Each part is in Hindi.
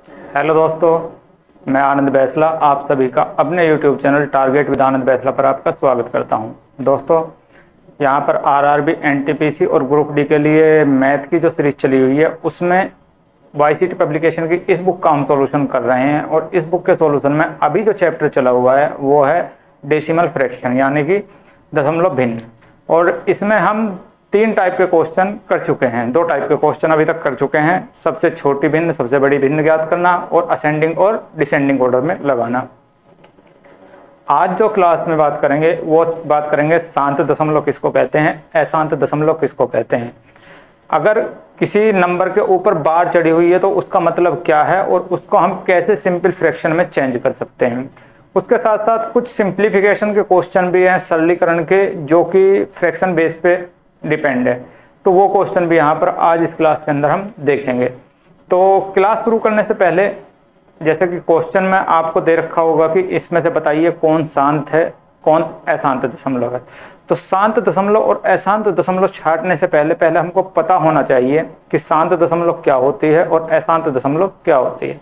हेलो दोस्तों, मैं आनंद बैसला आप सभी का अपने YouTube चैनल टारगेट विद आनंद बैसला पर आपका स्वागत करता हूं। दोस्तों, यहां पर आरआरबी, एनटीपीसी और ग्रुप डी के लिए मैथ की जो सीरीज चली हुई है उसमें वाईसीटी पब्लिकेशन की इस बुक का हम सॉल्यूशन कर रहे हैं। और इस बुक के सॉल्यूशन में अभी जो चैप्टर चला हुआ है वो है डेसिमल फ्रैक्शन यानी कि दशमलव भिन्न। और इसमें हम 3 टाइप के क्वेश्चन कर चुके हैं, 2 टाइप के क्वेश्चन अभी तक कर चुके हैं। सबसे छोटी भिन्न, सबसे बड़ी भिन्न ज्ञात करना और असेंडिंग और डिसेंडिंग ऑर्डर में लगाना। आज जो क्लास में बात करेंगे वो बात करेंगे शांत दशमलव किसको कहते हैं, अशांत दशमलव किसको कहते हैं। अगर किसी नंबर के ऊपर बार चढ़ी हुई है तो उसका मतलब क्या है और उसको हम कैसे सिंपल फ्रैक्शन में चेंज कर सकते हैं। उसके साथ साथ कुछ सिंप्लीफिकेशन के क्वेश्चन भी हैं सरलीकरण के, जो कि फ्रैक्शन बेस पे डिपेंड है। तो वो क्वेश्चन भी यहाँ पर आज इस क्लास के अंदर हम देखेंगे। तो क्लास शुरू करने से पहले जैसे कि क्वेश्चन में आपको दे रखा होगा कि इसमें से बताइए कौन शांत है कौन अशांत दशमलव है। तो शांत दशमलव और अशांत दशमलव छांटने से पहले हमको पता होना चाहिए कि शांत दशमलव क्या होती है और अशांत दशमलव क्या होती है।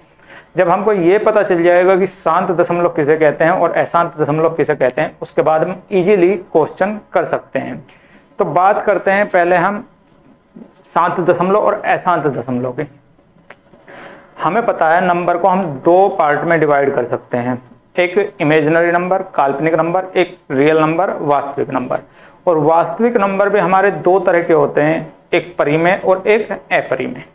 जब हमको ये पता चल जाएगा कि शांत दशमलव किसे कहते हैं और अशांत दशमलव किसे कहते हैं, उसके बाद हम इजीली क्वेश्चन कर सकते हैं। तो बात करते हैं पहले हम शांत दशमलव और अशांत दशमलव की। हमें पता है नंबर को हम 2 पार्ट में डिवाइड कर सकते हैं, एक इमेजिनरी नंबर काल्पनिक नंबर, एक रियल नंबर वास्तविक नंबर। और वास्तविक नंबर भी हमारे 2 तरह के होते हैं, एक परिमेय और एक अपरिमेय।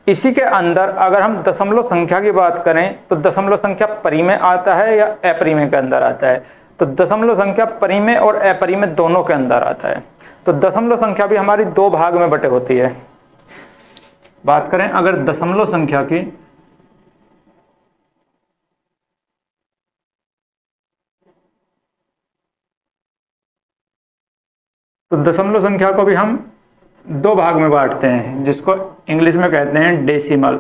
इसी के अंदर अगर हम दशमलव संख्या की बात करें तो दशमलव संख्या परिमेय आता है या अपरिमेय के अंदर आता है। तो दशमलव संख्या परिमेय और अपरिमेय दोनों के अंदर आता है। तो दशमलव संख्या भी हमारी 2 भाग में बटे होती है। बात करें अगर दशमलव संख्या की, तो दशमलव संख्या को भी हम 2 भाग में बांटते हैं, जिसको इंग्लिश में कहते हैं डेसिमल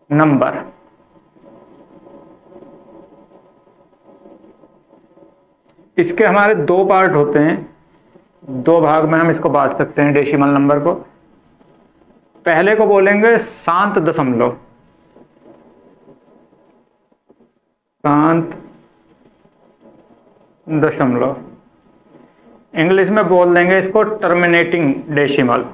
नंबर। इसके हमारे 2 पार्ट होते हैं, 2 भाग में हम इसको बांट सकते हैं डेसिमल नंबर को। पहले को बोलेंगे शांत दशमलव, शांत दशमलव। इंग्लिश में बोल देंगे इसको टर्मिनेटिंग डेसिमल।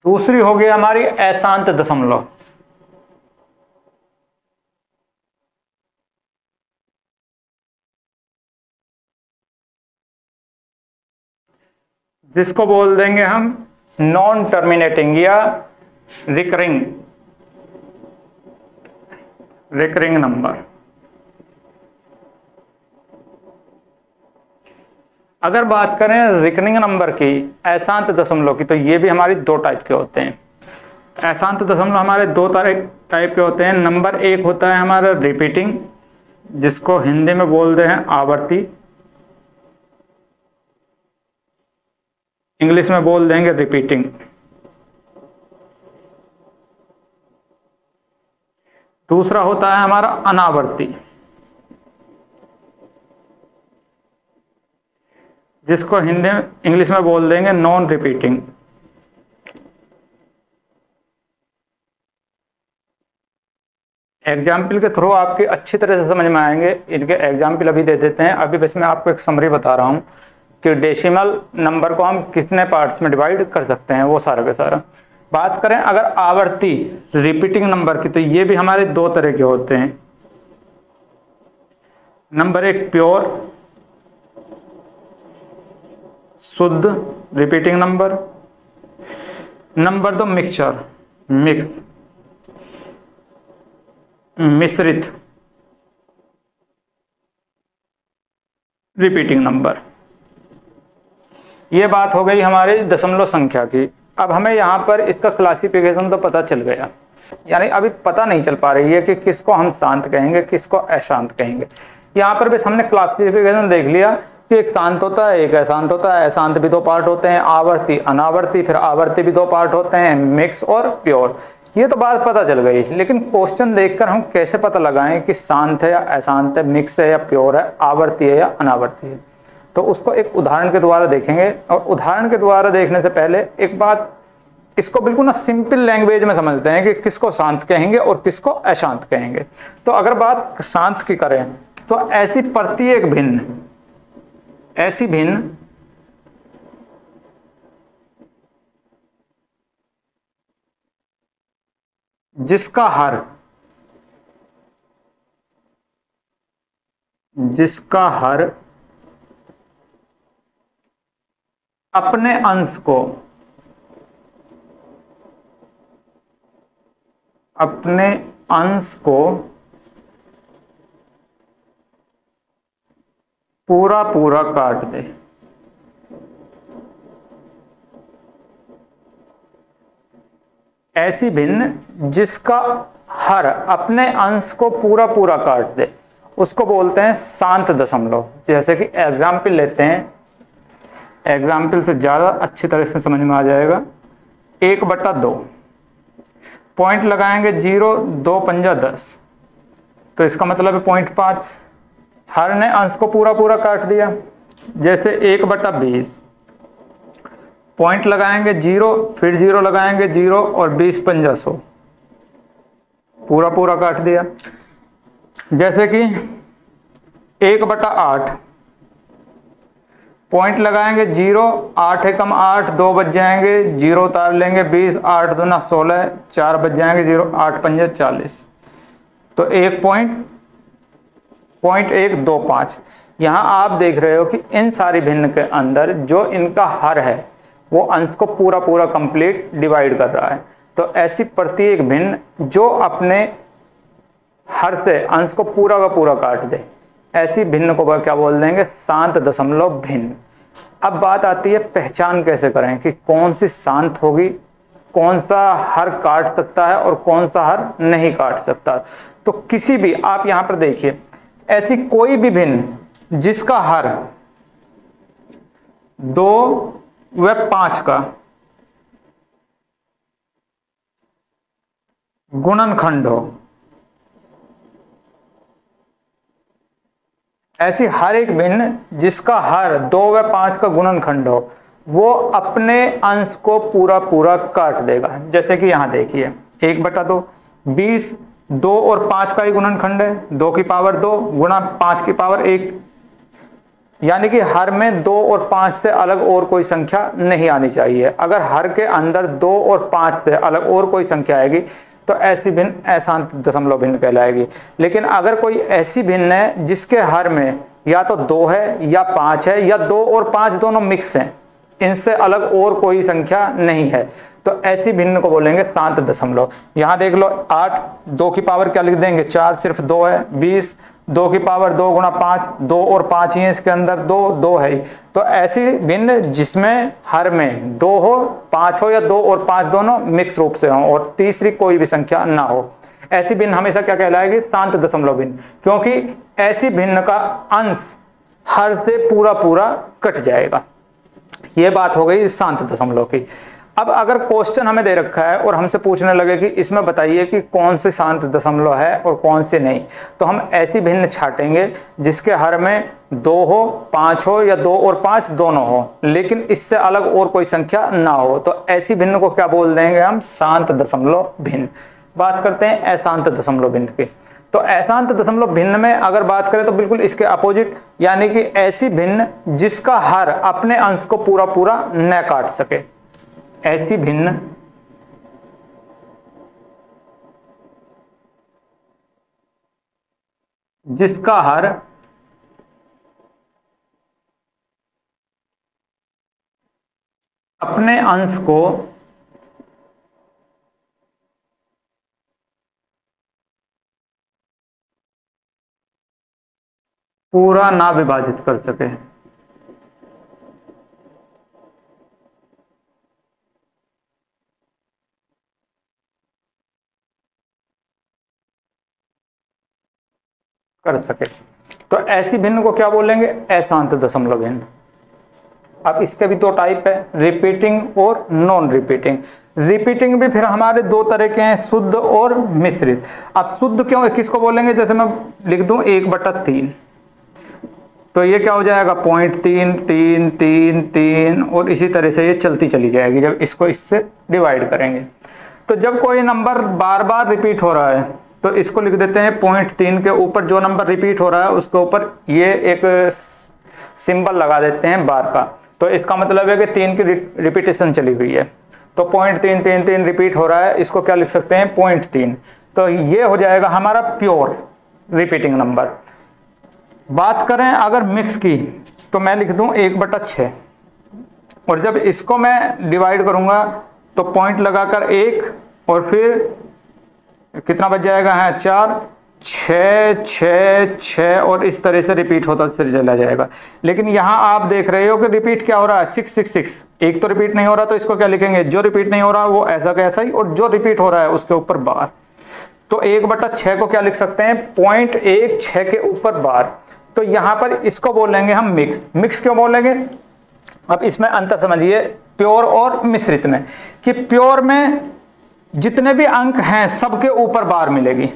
दूसरी हो गई हमारी अशांत दशमलव। जिसको बोल देंगे हम नॉन टर्मिनेटिंग या रिकरिंग नंबर। अगर बात करें रिकरिंग नंबर की, अशांत दशमलव की, तो ये भी हमारी 2 टाइप के होते हैं। अशांत दशमलव हमारे 2 टाइप के होते हैं। नंबर 1 होता है हमारा रिपीटिंग, जिसको हिंदी में बोलते हैं आवर्ती, इंग्लिश में बोल देंगे रिपीटिंग। दूसरा होता है हमारा अनावर्ती, जिसको हिंदी इंग्लिश में बोल देंगे नॉन रिपीटिंग। एग्जाम्पल के थ्रू आपकी अच्छी तरह से समझ में आएंगे। इनके एग्जाम्पल अभी दे देते हैं। अभी बस मैं आपको एक समरी बता रहा हूं कि डेसिमल नंबर को हम कितने पार्ट्स में डिवाइड कर सकते हैं, वो सारा का सारा। बात करें अगर आवर्ती रिपीटिंग नंबर की, तो ये भी हमारे 2 तरह के होते हैं। नंबर 1 प्योर शुद्ध रिपीटिंग नंबर। नंबर 2 मिक्सचर मिश्रित रिपीटिंग नंबर। ये बात हो गई हमारी दशमलव संख्या की। अब हमें यहाँ पर इसका क्लासिफिकेशन तो पता चल गया, यानी अभी पता नहीं चल पा रही है कि किसको हम शांत कहेंगे किसको अशांत कहेंगे। यहाँ पर बस हमने क्लासिफिकेशन देख लिया कि एक शांत होता है एक अशांत होता है। अशांत भी 2 पार्ट होते हैं, आवर्ती अनावर्ती, फिर आवर्ती भी 2 पार्ट होते हैं, मिक्स और प्योर। ये तो बात पता चल गई, लेकिन क्वेश्चन देखकर हम कैसे पता लगाएं कि शांत है या अशांत है, मिक्स है या प्योर है, आवर्ती है या अनावर्ती है। तो उसको एक उदाहरण के द्वारा देखेंगे। और उदाहरण के द्वारा देखने से पहले एक बात, इसको बिल्कुल ना सिंपल लैंग्वेज में समझते हैं कि किसको शांत कहेंगे और किसको अशांत कहेंगे। तो अगर बात शांत की करें तो ऐसी प्रत्येक भिन्न, ऐसी भिन्न जिसका हर अपने अंश को पूरा पूरा काट दे। ऐसी भिन्न जिसका हर अपने अंश को पूरा पूरा काट दे, उसको बोलते हैं शांत दशमलव। जैसे कि एग्जाम्पल लेते हैं, एग्जाम्पल से ज़्यादा अच्छी तरह से समझ में आ जाएगा। 1/2 पॉइंट लगाएंगे 0, 2 पंजा 10, तो इसका मतलब है 0.5। हर ने अंश को पूरा पूरा काट दिया। जैसे 1/20 पॉइंट लगाएंगे 0, फिर 0 लगाएंगे 0 और 20 पंजा 100, पूरा पूरा काट दिया। जैसे कि 1/8 पॉइंट लगाएंगे 0, 8 एकम 8, 2 बच जाएंगे, 0 उतार लेंगे, 20, 8 दूना 16, 4 बच जाएंगे, 0, 8 पंजे 40, तो 1.125। यहाँ आप देख रहे हो कि इन सारी भिन्न के अंदर जो इनका हर है वो अंश को पूरा पूरा कंप्लीट डिवाइड कर रहा है। तो ऐसी प्रत्येक भिन्न जो अपने हर से अंश को पूरा का पूरा काट दे, ऐसी भिन्न को क्या बोल देंगे? शांत दशमलव भिन्न। अब बात आती है पहचान कैसे करें कि कौन सी शांत होगी, कौन सा हर काट सकता है और कौन सा हर नहीं काट सकता। तो किसी भी, आप यहां पर देखिए, ऐसी कोई भी भिन्न जिसका हर 2 व 5 का गुणनखंड हो, ऐसी हर एक भिन्न जिसका हर 2 व 5 का गुणनखंड हो, वो अपने अंश को पूरा पूरा काट देगा। जैसे कि यहां देखिए 1/2, 20 2 और 5 का ही गुणनखंड है, 2 की पावर 2 गुणा 5 की पावर 1, यानी कि हर में 2 और 5 से अलग और कोई संख्या नहीं आनी चाहिए। अगर हर के अंदर 2 और 5 से अलग और कोई संख्या आएगी तो ऐसी भिन्न अशांत दशमलव भिन्न कहलाएगी। लेकिन अगर कोई ऐसी भिन्न है जिसके हर में या तो 2 है या 5 है या 2 और 5 दोनों मिक्स हैं, इनसे अलग और कोई संख्या नहीं है, तो ऐसी भिन्न को बोलेंगे शांत दशमलव। यहां देख लो 8, 2 की पावर क्या लिख देंगे 4, सिर्फ 2 है। 20 2 की पावर 2 गुणा 5, 2 और 5 ही है इसके अंदर, 2 है। तो ऐसी भिन्न जिसमें हर में 2 हो, 5 हो या 2 और 5 दोनों मिक्स रूप से हो और तीसरी कोई भी संख्या ना हो, ऐसी भिन्न हमेशा क्या कहलाएगी? शांत दशमलव भिन्न, क्योंकि ऐसी भिन्न का अंश हर से पूरा पूरा कट जाएगा। ये बात हो गई शांत दशमलव की। अब अगर क्वेश्चन हमें दे रखा है और हमसे पूछने लगे कि इसमें बताइए कि कौन से शांत दशमलव है और कौन से नहीं, तो हम ऐसी भिन्न छाटेंगे जिसके हर में 2 हो, 5 हो या 2 और 5 दोनों हो, लेकिन इससे अलग और कोई संख्या ना हो, तो ऐसी भिन्न को क्या बोल देंगे हम? शांत दशमलव भिन्न। बात करते हैं अशांत दशमलव भिन्न की। तो अशांत दशमलव भिन्न में अगर बात करें तो बिल्कुल इसके अपोजिट, यानी कि ऐसी भिन्न जिसका हर अपने अंश को पूरा पूरा न काट सके। ऐसी भिन्न जिसका हर अपने अंश को पूरा ना विभाजित कर सके। तो ऐसी भिन्न को क्या बोलेंगे? अशांत दशमलव भिन्न। अब इसके भी दो टाइप है, रिपीटिंग और नॉन रिपीटिंग। रिपीटिंग भी फिर हमारे दो तरह के हैं, शुद्ध और मिश्रित। अब शुद्ध क्यों किसको बोलेंगे, जैसे मैं लिख दूं 1/3, तो ये क्या हो जाएगा 0.3 3 3 3 और इसी तरह से ये चलती चली जाएगी जब इसको इससे डिवाइड करेंगे। तो जब कोई नंबर बार बार रिपीट हो रहा है तो इसको लिख देते हैं 0.3 के ऊपर जो नंबर रिपीट हो रहा है उसके ऊपर ये एक सिंबल लगा देते हैं बार का। तो इसका मतलब है कि 3 की रिपीटेशन चली हुई है, तो 0.333 रिपीट हो रहा है, इसको क्या लिख सकते हैं 0.3। तो ये हो जाएगा हमारा प्योर रिपीटिंग नंबर। बात करें अगर मिक्स की तो मैं लिख दूं 1/6 और जब इसको मैं डिवाइड करूंगा तो पॉइंट लगाकर 1 और फिर कितना बच जाएगा है 4 6 6 6 और इस तरह से रिपीट होता चला जाएगा। लेकिन यहाँ आप देख रहे हो कि रिपीट क्या हो रहा है 666, एक तो रिपीट नहीं हो रहा तो इसको क्या लिखेंगे, जो रिपीट नहीं हो रहा वो ऐसा का ऐसा ही, और जो रिपीट हो रहा है उसके ऊपर बार। तो 1/6 को क्या लिख सकते हैं 0.16 के ऊपर बार। तो यहाँ पर इसको बोलेंगे हम मिक्स। मिक्स क्यों बोलेंगे, अब इसमें अंतर समझिए प्योर और मिश्रित में, कि प्योर में जितने भी अंक हैं सबके ऊपर बार मिलेगी,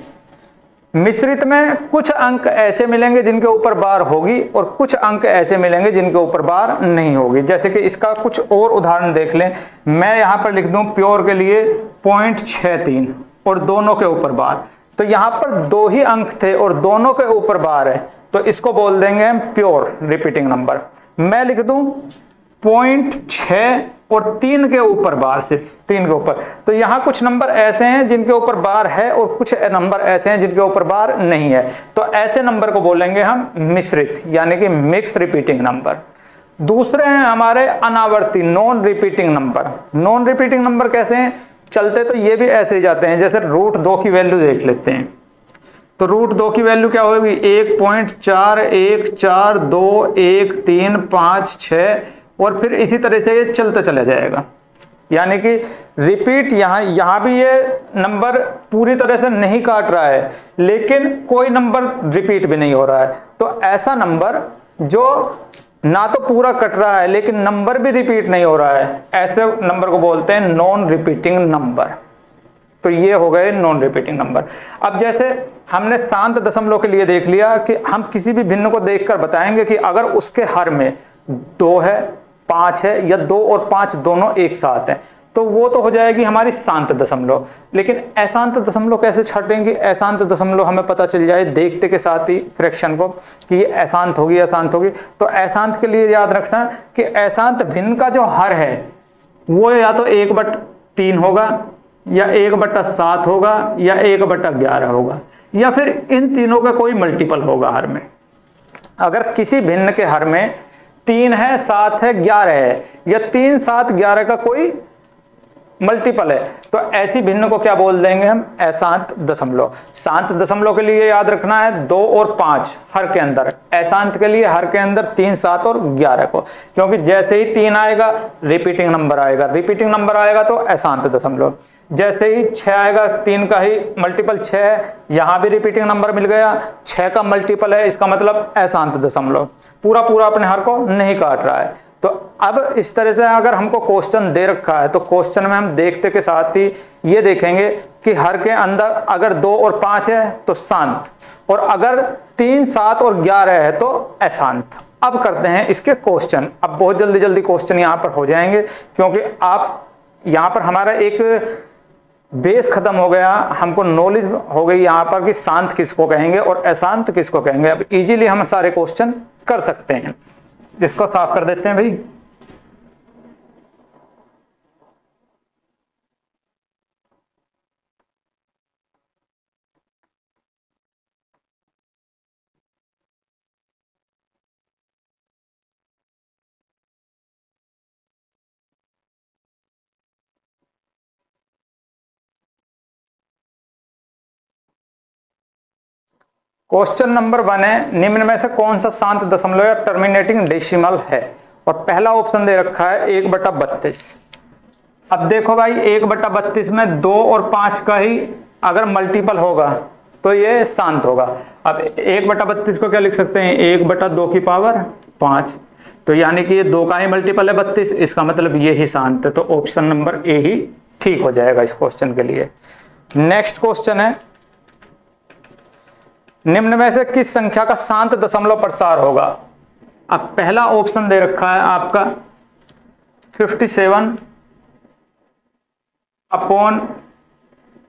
मिश्रित में कुछ अंक ऐसे मिलेंगे जिनके ऊपर बार होगी और कुछ अंक ऐसे मिलेंगे जिनके ऊपर बार नहीं होगी। जैसे कि इसका कुछ और उदाहरण देख लें, मैं यहाँ पर लिख दूं प्योर के लिए 0.63 और दोनों के ऊपर बार, तो यहाँ पर 2 ही अंक थे और दोनों के ऊपर बार है, तो इसको बोल देंगे हम प्योर रिपीटिंग नंबर। मैं लिख दूं 0.6 और 3 के ऊपर बार, सिर्फ 3 के ऊपर, तो यहाँ कुछ नंबर ऐसे हैं जिनके ऊपर बार है और कुछ नंबर ऐसे हैं जिनके ऊपर बार नहीं है, तो ऐसे नंबर को बोलेंगे हम मिश्रित यानी कि मिक्स रिपीटिंग नंबर। दूसरे हैं हमारे अनावर्ती non repeating number. Non repeating number कैसे हैं, चलते तो ये भी ऐसे ही जाते हैं, जैसे √2 की वैल्यू देख लेते हैं। तो √2 की वैल्यू क्या होगी 1.41421356 और फिर इसी तरह से ये चलता चला जाएगा। यानी कि रिपीट यहाँ भी ये नंबर पूरी तरह से नहीं काट रहा है लेकिन कोई नंबर रिपीट भी नहीं हो रहा है। तो ऐसा नंबर जो ना तो पूरा कट रहा है लेकिन नंबर भी रिपीट नहीं हो रहा है, ऐसे नंबर को बोलते हैं नॉन रिपीटिंग नंबर। तो ये हो गए नॉन रिपीटिंग नंबर। अब जैसे हमने शांत दशमलव के लिए देख लिया कि हम किसी भी भिन्न को देखकर बताएंगे कि अगर उसके हर में 2 है 5 है या 2 और 5 दोनों एक साथ हैं तो वो तो हो जाएगी हमारी शांत दशमलव। लेकिन अशांत दशमलव कैसे छाटेंगे, अशांत दशमलव हमें पता चल जाए देखते के साथ ही फ्रैक्शन को कि ये अशांत होगी अशांत होगी। तो अशांत के लिए याद रखना कि अशांत भिन्न का जो हर है वो या तो 1/3 होगा या 1/7 होगा या 1/11 होगा या फिर इन तीनों का कोई मल्टीपल होगा हर में। अगर किसी भिन्न के हर में 3 है 7 है 11 है या 3 7 11 का कोई मल्टीपल है तो ऐसी भिन्न को क्या बोल देंगे हम अशांत दशमलव। शांत दशमलव के लिए याद रखना है 2 और 5 हर के अंदर, अशांत के लिए हर के अंदर 3 7 और 11 को, क्योंकि जैसे ही 3 आएगा रिपीटिंग नंबर आएगा, रिपीटिंग नंबर आएगा तो अशांत दशमलव। जैसे ही 6 आएगा 3 का ही मल्टीपल 6 है, यहाँ भी रिपीटिंग नंबर मिल गया, 6 का मल्टीपल है, इसका मतलब अशांत दशमलव। पूरा पूरा अपने हर को नहीं काट रहा है। तो अब इस तरह से अगर हमको क्वेश्चन दे रखा है तो क्वेश्चन में हम देखते के साथ ही ये देखेंगे कि हर के अंदर अगर 2 और 5 है तो शांत और अगर 3 7 और 11 है तो अशांत। अब करते हैं इसके क्वेश्चन। अब बहुत जल्दी जल्दी क्वेश्चन यहाँ पर हो जाएंगे क्योंकि आप यहाँ पर हमारा एक बेस खत्म हो गया, हमको नॉलेज हो गई यहाँ पर कि शांत किसको कहेंगे और अशांत किसको कहेंगे। अब इजीली हम सारे क्वेश्चन कर सकते हैं। इसको साफ कर देते हैं भाई। क्वेश्चन नंबर 1 है, निम्न में से कौन सा शांत दशमलव या टर्मिनेटिंग डेसिमल है, और पहला ऑप्शन दे रखा है 1/32। अब देखो भाई 1/32 में 2 और 5 का ही अगर मल्टीपल होगा तो ये शांत होगा। अब 1/32 को क्या लिख सकते हैं 1/2 की पावर 5 तो यानी कि ये 2 का ही मल्टीपल है 32, इसका मतलब ये ही शांत है। तो ऑप्शन नंबर ए ही ठीक हो जाएगा इस क्वेश्चन के लिए। नेक्स्ट क्वेश्चन है, निम्न में से किस संख्या का शांत दशमलव प्रसार होगा। अब पहला ऑप्शन दे रखा है आपका 57 अपॉन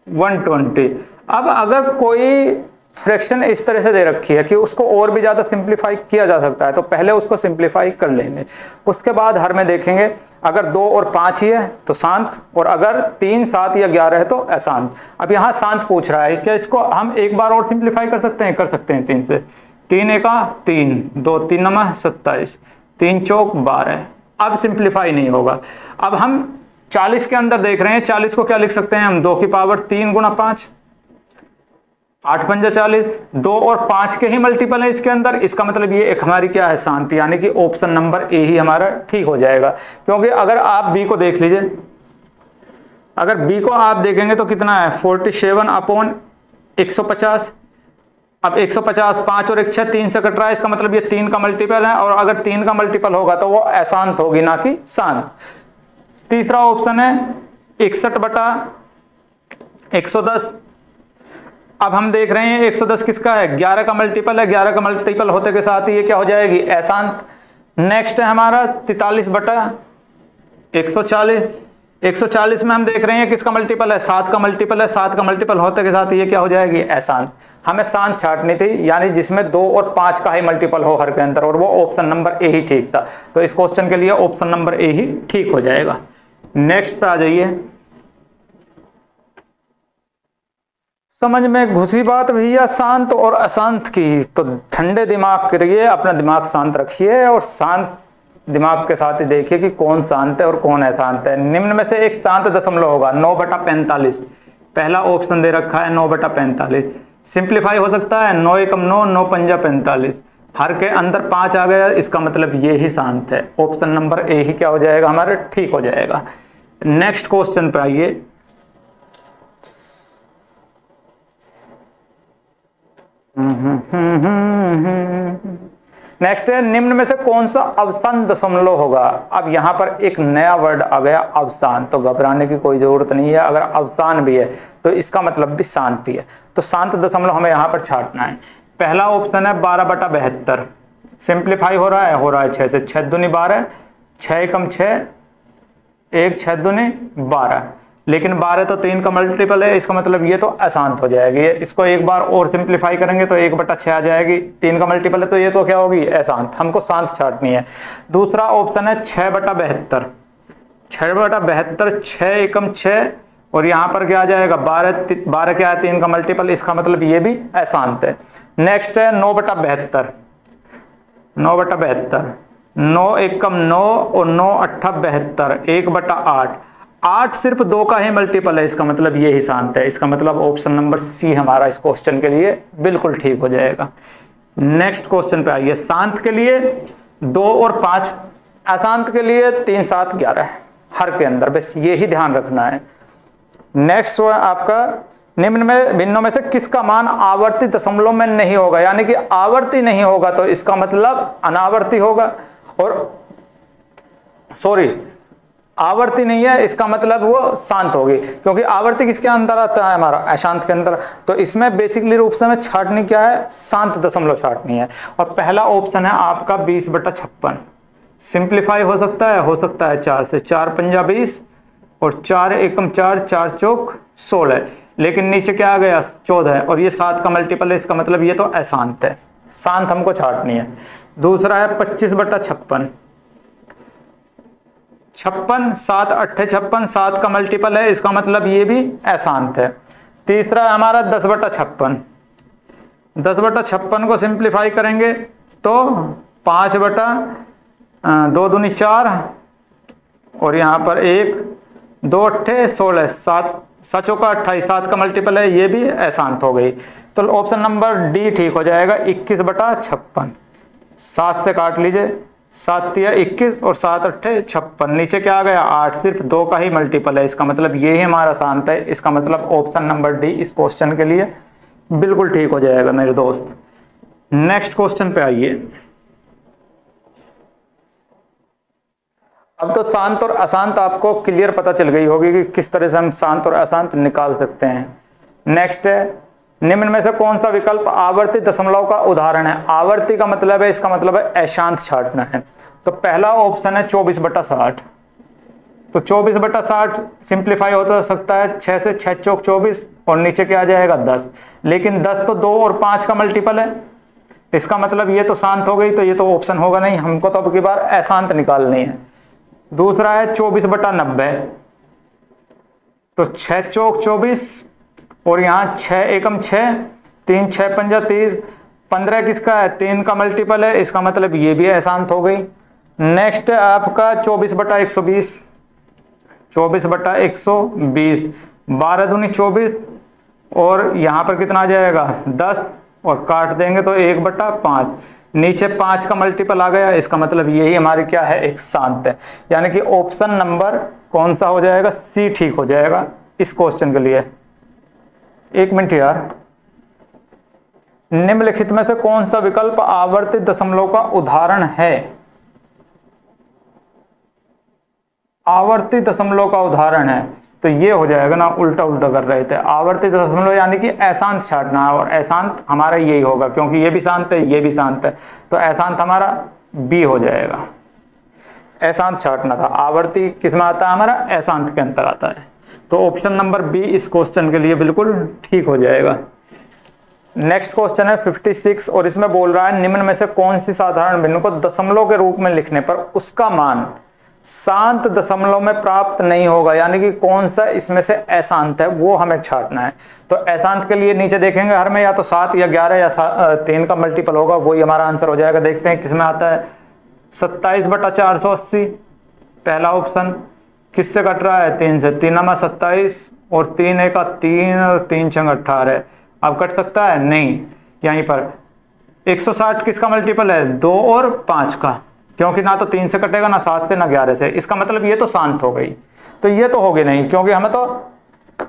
120। अब अगर कोई फ्रैक्शन इस तरह से दे रखी है कि उसको और भी ज्यादा सिंप्लीफाई किया जा सकता है, तो पहले उसको सिंप्लीफाई कर लेंगे, उसके बाद हर में देखेंगे। अगर 2 और 5 ही है तो शांत, और अगर 3, 7 या 11 है तो अशांत। अब यहाँ शांत पूछ रहा है, क्या इसको हम एक बार और सिंप्लीफाई कर सकते हैं? कर सकते हैं 3 से। 3 एका 3, 2 3 नमा 27, 3 चौक 12। अब सिंप्लीफाई नहीं होगा। अब हम 40 के अंदर देख रहे हैं, 40 को क्या लिख सकते हैं हम? 2 की पावर 3 गुना 5, 8 पंजा 40। 2 और 5 के ही मल्टीपल है इसके अंदर, इसका मतलब ये एक हमारी क्या है? शांति, यानी कि ऑप्शन नंबर ए ही हमारा ठीक हो जाएगा। क्योंकि अगर आप बी को देख लीजिए, अगर बी को आप देखेंगे तो कितना है? 47 अपॉन 150। अब 150, 5 और 1 6, 3 से कट रहा है, इसका मतलब ये 3 का मल्टीपल है, और अगर 3 का मल्टीपल होगा तो वो अशांत होगी, ना कि शांत। तीसरा ऑप्शन है 61/110। अब हम देख रहे हैं 110 किसका है? 11 का मल्टीपल है, 11 का मल्टीपल होते के साथ ही ये क्या हो जाएगी? अशांत। नेक्स्ट है हमारा 43/140। 140 में हम देख रहे हैं किसका मल्टीपल है? 7 का मल्टीपल है, 7 का मल्टीपल होते के साथ ये क्या हो जाएगी? अशांत। हमें शांत छांटनी थी, यानी जिसमें 2 और 5 का ही मल्टीपल हो हर के अंदर, और वो ऑप्शन नंबर ए ही ठीक था। तो इस क्वेश्चन के लिए ऑप्शन नंबर ए ही ठीक हो जाएगा। नेक्स्ट पे आ जाइए। समझ में घुसी बात भैया शांत और अशांत की, तो ठंडे दिमाग करिए, अपना दिमाग शांत रखिए और शांत दिमाग के साथ ही देखिए कि कौन शांत है और कौन अशांत है। निम्न में से एक शांत दशमलव होगा 9/45। पहला ऑप्शन दे रखा है 9/45। सिंप्लीफाई हो सकता है 9 एकम 9, 9 पंजा 45। हर के अंदर 5 आ गया, इसका मतलब ये ही शांत है। ऑप्शन नंबर ए ही क्या हो जाएगा हमारा? ठीक हो जाएगा। नेक्स्ट क्वेश्चन पे आइए। नेक्स्ट है, निम्न में से कौन सा अवसान दशमलव होगा। अब यहां पर एक नया वर्ड आ गया अवसान, तो घबराने की कोई जरूरत नहीं है। अगर अवसान भी है तो इसका मतलब भी शांति है। तो शांत दशमलव हमें यहां पर छांटना है। पहला ऑप्शन है 12/72। सिंप्लीफाई हो रहा है 6 से। 6 दूनी 12, 6 एकम 6, 1 6 दूनी 12। लेकिन 12 तो 3 का मल्टीपल है, इसका मतलब ये तो अशांत हो जाएगी। इसको एक बार और सिंप्लीफाई करेंगे तो 1/6 आ जाएगी। 3 का मल्टीपल है तो ये तो क्या होगी? अशांत। हमको शांत छांटनी है। दूसरा ऑप्शन है 6/72। 6/72, 6 एकम 6, और यहाँ पर क्या आ जाएगा? 12 क्या है? 3 का मल्टीपल, इसका मतलब ये भी अशांत है। नेक्स्ट है 9/72। 9/72, 9 एकम 9 और 9 8 72, 1/8। 8 सिर्फ 2 का ही मल्टीपल है, इसका मतलब ये ही शांत है। इसका मतलब ऑप्शन नंबर सी हमारा इस क्वेश्चन के लिए बिल्कुल ठीक हो जाएगा। नेक्स्ट क्वेश्चन पे आइए। शांत के लिए 2 और 5, अशांत के लिए 3 7 11 हर के अंदर, बस ये ही ध्यान रखना है। नेक्स्ट आपका निम्न में भिन्नों में से किसका मान आवर्ती दशमलव में नहीं होगा। यानी कि आवर्ती नहीं होगा तो इसका मतलब अनावर्ती होगा, और सॉरी आवर्ती नहीं है, इसका मतलब वो शांत होगी, क्योंकि आवर्ती किसके अंदर आता है? हमारा अशांत के अंदर। तो इसमें बेसिकली रूप से हमें छांटनी क्या है? शांत दशमलव छांटनी है। और पहला ऑप्शन है आपका 20/56। सिंप्लीफाई हो सकता है 4 से। 4 पंजा 20, और 4 एकम 4, 4 चौक 16। लेकिन नीचे क्या आ गया? 14, और ये 7 का मल्टीपल है, इसका मतलब ये तो अशांत है। शांत हमको छांटनी है। दूसरा है 25/56। 56, 7 8 56, 7 का मल्टीपल है, इसका मतलब ये भी अशांत है। तीसरा है हमारा 10/56। 10/56 को सिंप्लीफाई करेंगे तो 5/2 दूनी 4, और यहाँ पर 1 2 8 16, 7 7 का 28, 7 का मल्टीपल है, ये भी अशांत हो गई। तो ऑप्शन नंबर डी ठीक हो जाएगा 21/56। 7 से काट लीजिए, 7 या 21 और 7 8 56। नीचे क्या आ गया? 8, सिर्फ 2 का ही मल्टीपल है, इसका मतलब ये ही हमारा शांत है। इसका मतलब ऑप्शन नंबर डी इस क्वेश्चन के लिए बिल्कुल ठीक हो जाएगा मेरे दोस्त। नेक्स्ट क्वेश्चन पे आइए। अब तो शांत और अशांत आपको क्लियर पता चल गई होगी कि किस तरह से हम शांत और अशांत निकाल सकते हैं। नेक्स्ट है, निम्न में से कौन सा विकल्प आवर्ती दशमलव का उदाहरण है? आवर्ती का मतलब है, इसका मतलब है अशांत छांटना है। तो पहला ऑप्शन है 24/60। तो 24/60 सिंप्लीफाई होता सकता है 6 से, 6 चौक 24 और नीचे क्या आ जाएगा 10। लेकिन 10 तो 2 और 5 का मल्टीपल है, इसका मतलब ये तो शांत हो गई, तो ये तो ऑप्शन होगा नहीं, हमको तो अब की बार अशांत निकालनी है। दूसरा है 24/90। तो 6 चौक 24 और यहाँ 6 एकम 6, 3 6 पंजा 30, 15 किसका है? 3 का मल्टीपल है, इसका मतलब ये भी अशांत हो गई। नेक्स्ट है आपका 24/120। 24/120, 12 दूनी 24 और यहाँ पर कितना आ जाएगा 10 और काट देंगे तो 1/5। नीचे 5 का मल्टीपल आ गया, इसका मतलब यही हमारी क्या है? एक शांत है। यानी कि ऑप्शन नंबर कौन सा हो जाएगा? सी ठीक हो जाएगा इस क्वेश्चन के लिए। एक मिनट यार, निम्नलिखित में से कौन सा विकल्प आवर्ती दशमलव का उदाहरण है? आवर्ती दशमलव का उदाहरण है, तो ये हो जाएगा ना, उल्टा उल्टा कर रहे थे। आवर्ती दशमलव यानी कि अशांत छांटना है, और अशांत हमारा यही होगा क्योंकि ये भी शांत है, ये भी शांत है, तो अशांत हमारा बी हो जाएगा। अशांत छांटना था, आवर्ती किस में आता है? हमारा अशांत के अंतर आता है। तो ऑप्शन नंबर बी इस क्वेश्चन के लिए बिल्कुल ठीक हो जाएगा। नेक्स्ट क्वेश्चन है 56 और इसमें बोल रहा है निम्न में से कौन सी साधारण भिन्न को दशमलव के रूप में लिखने पर उसका मान शांत दशमलव में प्राप्त नहीं होगा? यानी कि कौन सा इसमें से अशांत है वो हमें छांटना है। तो अशांत के लिए नीचे देखेंगे हर में या तो 7 या 11 या 3 का मल्टीपल होगा, वही हमारा आंसर हो जाएगा। देखते हैं किसमें आता है। 27/480 पहला ऑप्शन। किससे कट रहा है? 3 से। 3 में 27 और 3 का 3 और 3 6 18। अब कट सकता है? नहीं। यहीं पर 160 किसका मल्टीपल है? 2 और 5 का, क्योंकि ना तो 3 से कटेगा, ना 7 से, ना 11 से। इसका मतलब ये तो शांत हो गई, तो ये तो होगी नहीं क्योंकि हमें तो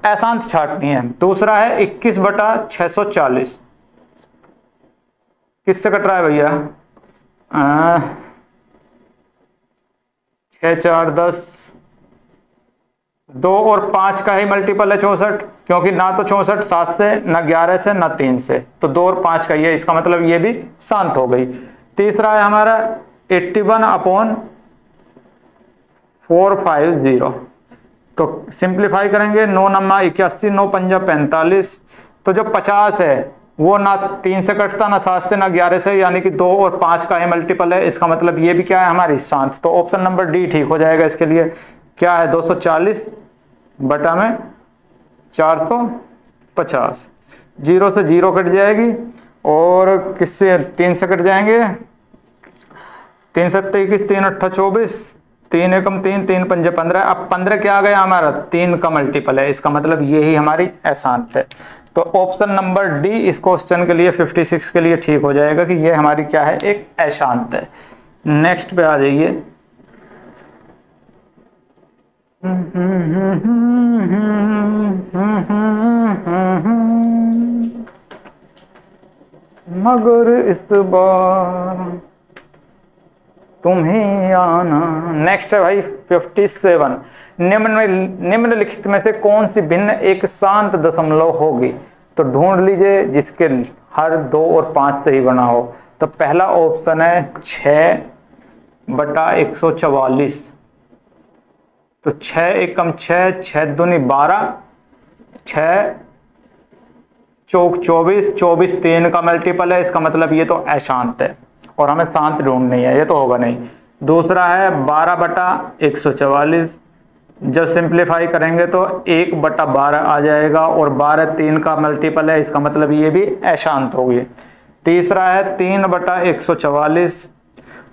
अशांत छांटनी है। दूसरा है 21/640। किससे कट रहा है भैया? 6 4 10, 2 और 5 का ही मल्टीपल है 64, क्योंकि ना तो 64 7 से, ना 11 से, ना 3 से, तो 2 और 5 का ही है, इसका मतलब ये भी शांत हो गई। तीसरा है हमारा 81/450। तो सिंप्लीफाई करेंगे, 9 नम्मा 81, 9 पंजा 45। तो जो 50 है वो ना 3 से कटता, ना 7 से, ना 11 से, यानी कि 2 और 5 का ही मल्टीपल है, इसका मतलब ये भी क्या है? हमारी शांत। तो ऑप्शन नंबर डी ठीक हो जाएगा इसके लिए। क्या है? 240 बटा में 450। 0 से 0 कट जाएगी और किससे? 3 से कट जाएंगे। 3 7 21, 3 8 24, 3 एकम 3, 3 पंजे 15। अब 15 क्या आ गया हमारा? 3 का मल्टीपल है, इसका मतलब यही हमारी अशांत है। तो ऑप्शन नंबर डी इस क्वेश्चन के लिए 56 के लिए ठीक हो जाएगा कि ये हमारी क्या है? एक अशांत है। नेक्स्ट पे आ जाइए। मगर इस बार तुम्हें आना। नेक्स्ट है भाई 57। निम्नलिखित में से कौन सी भिन्न एक शांत दशमलव होगी? तो ढूंढ लीजिए जिसके हर 2 और 5 से ही बना हो। तो पहला ऑप्शन है 6/144। तो 6 एकम 6, 6 दूनी 12, 6 चौक 24, 24 3 का मल्टीपल है, इसका मतलब ये तो अशांत है और हमें शांत ढूंढनी है, ये तो होगा नहीं। दूसरा है 12/144। जब सिंप्लीफाई करेंगे तो 1/12 आ जाएगा और 12 3 का मल्टीपल है, इसका मतलब ये भी अशांत होगी। तीसरा है 3/144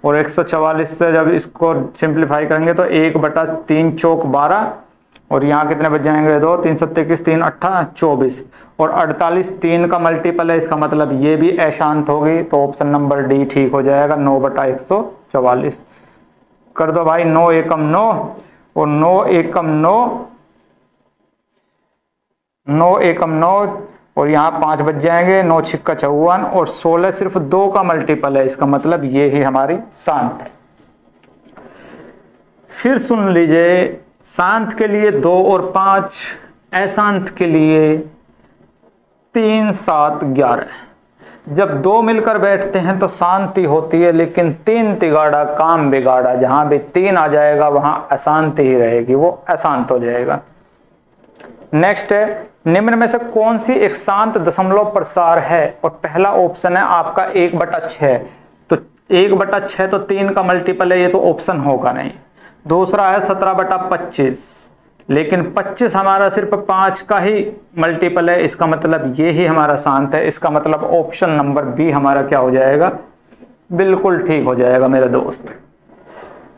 और 144 से जब इसको सिंप्लीफाई करेंगे तो 1/3 चौक 12 और यहाँ कितने बच जाएंगे? 2 3 7 21, 3 8 24 और 48 3 का मल्टीपल है, इसका मतलब ये भी अशांत होगी। तो ऑप्शन नंबर डी ठीक हो जाएगा 9/144। कर दो भाई। 9 एकम 9 और 9 एकम 9, 9 एकम 9 और यहाँ 5 बच जाएंगे। 9 छिक्का 54 और 16 सिर्फ 2 का मल्टीपल है, इसका मतलब ये ही हमारी शांत है। फिर सुन लीजिए, शांत के लिए 2 और 5, अशांत के लिए 3, 7, 11। जब 2 मिलकर बैठते हैं तो शांति होती है, लेकिन 3 तिगाड़ा काम बिगाड़ा, जहां भी 3 आ जाएगा वहां अशांति ही रहेगी, वो अशांत हो जाएगा। नेक्स्ट है, निम्न में से कौन सी एक शांत दशमलव प्रसार है? और पहला ऑप्शन है आपका 1/6, तो 1/6 तो 3 का मल्टीपल है, ये तो ऑप्शन होगा नहीं। दूसरा है 17/25, लेकिन 25 हमारा सिर्फ 5 का ही मल्टीपल है, इसका मतलब ये ही हमारा शांत है। इसका मतलब ऑप्शन नंबर बी हमारा क्या हो जाएगा? बिल्कुल ठीक हो जाएगा मेरे दोस्त।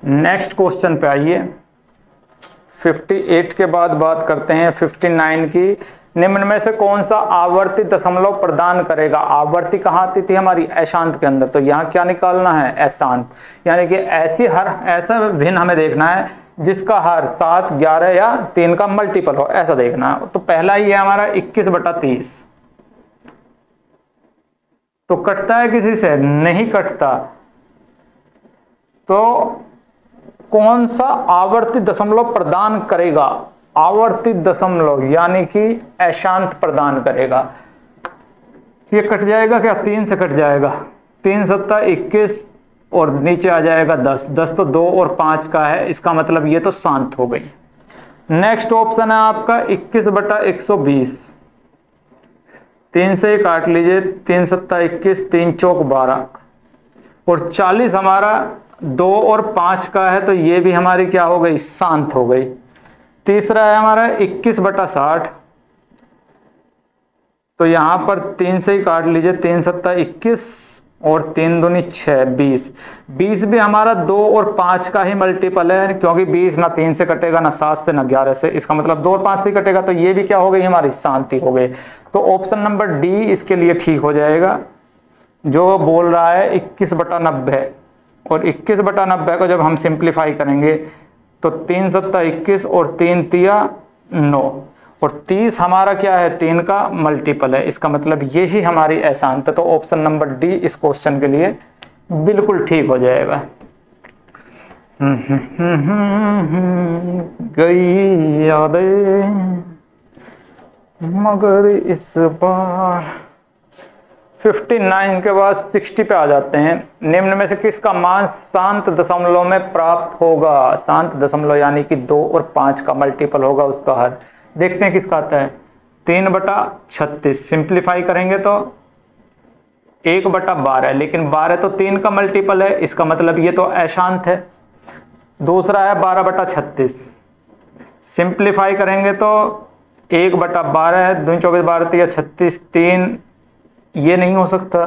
नेक्स्ट क्वेश्चन पे आइए। 58 के बाद बात करते हैं 59 की। निम्न में से कौन सा आवर्ती दशमलव प्रदान करेगा? आवर्ती कहाँ आती थी हमारी? अशांत के अंदर, तो यहाँ क्या निकालना है? अशांत, यानी कि ऐसा भिन्न हमें देखना है जिसका हर 7, 11 या 3 का मल्टीपल हो, ऐसा देखना है। तो पहला ही है हमारा 21/30, तो कटता है किसी से? नहीं कटता। तो कौन सा आवर्ती दशमलव प्रदान करेगा? आवर्ती दशमलव यानी कि अशांत प्रदान करेगा। ये कट जाएगा क्या? 3 से कट जाएगा। 3 7 21 और नीचे आ जाएगा 10। 10 तो 2 और 5 का है, इसका मतलब ये तो शांत हो गई। नेक्स्ट ऑप्शन है आपका 21/120। 3 से ही काट लीजिए, 3 7 21, 3 चौक 12 और 40 हमारा 2 और 5 का है, तो ये भी हमारी क्या हो गई? शांत हो गई। तीसरा है हमारा 21/60, तो यहां पर 3 से ही काट लीजिए, 3 7 21 और 3 दूनी 6, 20। 20 भी हमारा 2 और 5 का ही मल्टीपल है, क्योंकि 20 ना 3 से कटेगा, ना 7 से, ना 11 से, इसका मतलब 2 और 5 से कटेगा, तो ये भी क्या हो गई? हमारी शांति हो गई। तो ऑप्शन नंबर डी इसके लिए ठीक हो जाएगा, जो बोल रहा है 21/90। और 21/90 को जब हम सिंप्लीफाई करेंगे तो 3 7 21 और 3 तिया 9 और 30 हमारा क्या है? 3 का मल्टीपल है, इसका मतलब ये ही हमारी अशांत है। तो ऑप्शन नंबर डी इस क्वेश्चन के लिए बिल्कुल ठीक हो जाएगा। गई यादें मगर इस बार। 59 के बाद 60 पे आ जाते हैं। निम्न में से किसका मान शांत दशमलव में प्राप्त होगा? शांत दशमलव यानी कि 2 और 5 का मल्टीपल होगा उसका हर। देखते हैं किसका आता है। 3/36 सिंप्लीफाई करेंगे तो 1/12, लेकिन 12 तो 3 का मल्टीपल है, इसका मतलब ये तो अशांत है। दूसरा है 12/36 सिंप्लीफाई करेंगे तो 1/12 है, 2 24 12 या 36, 3 ये नहीं हो सकता।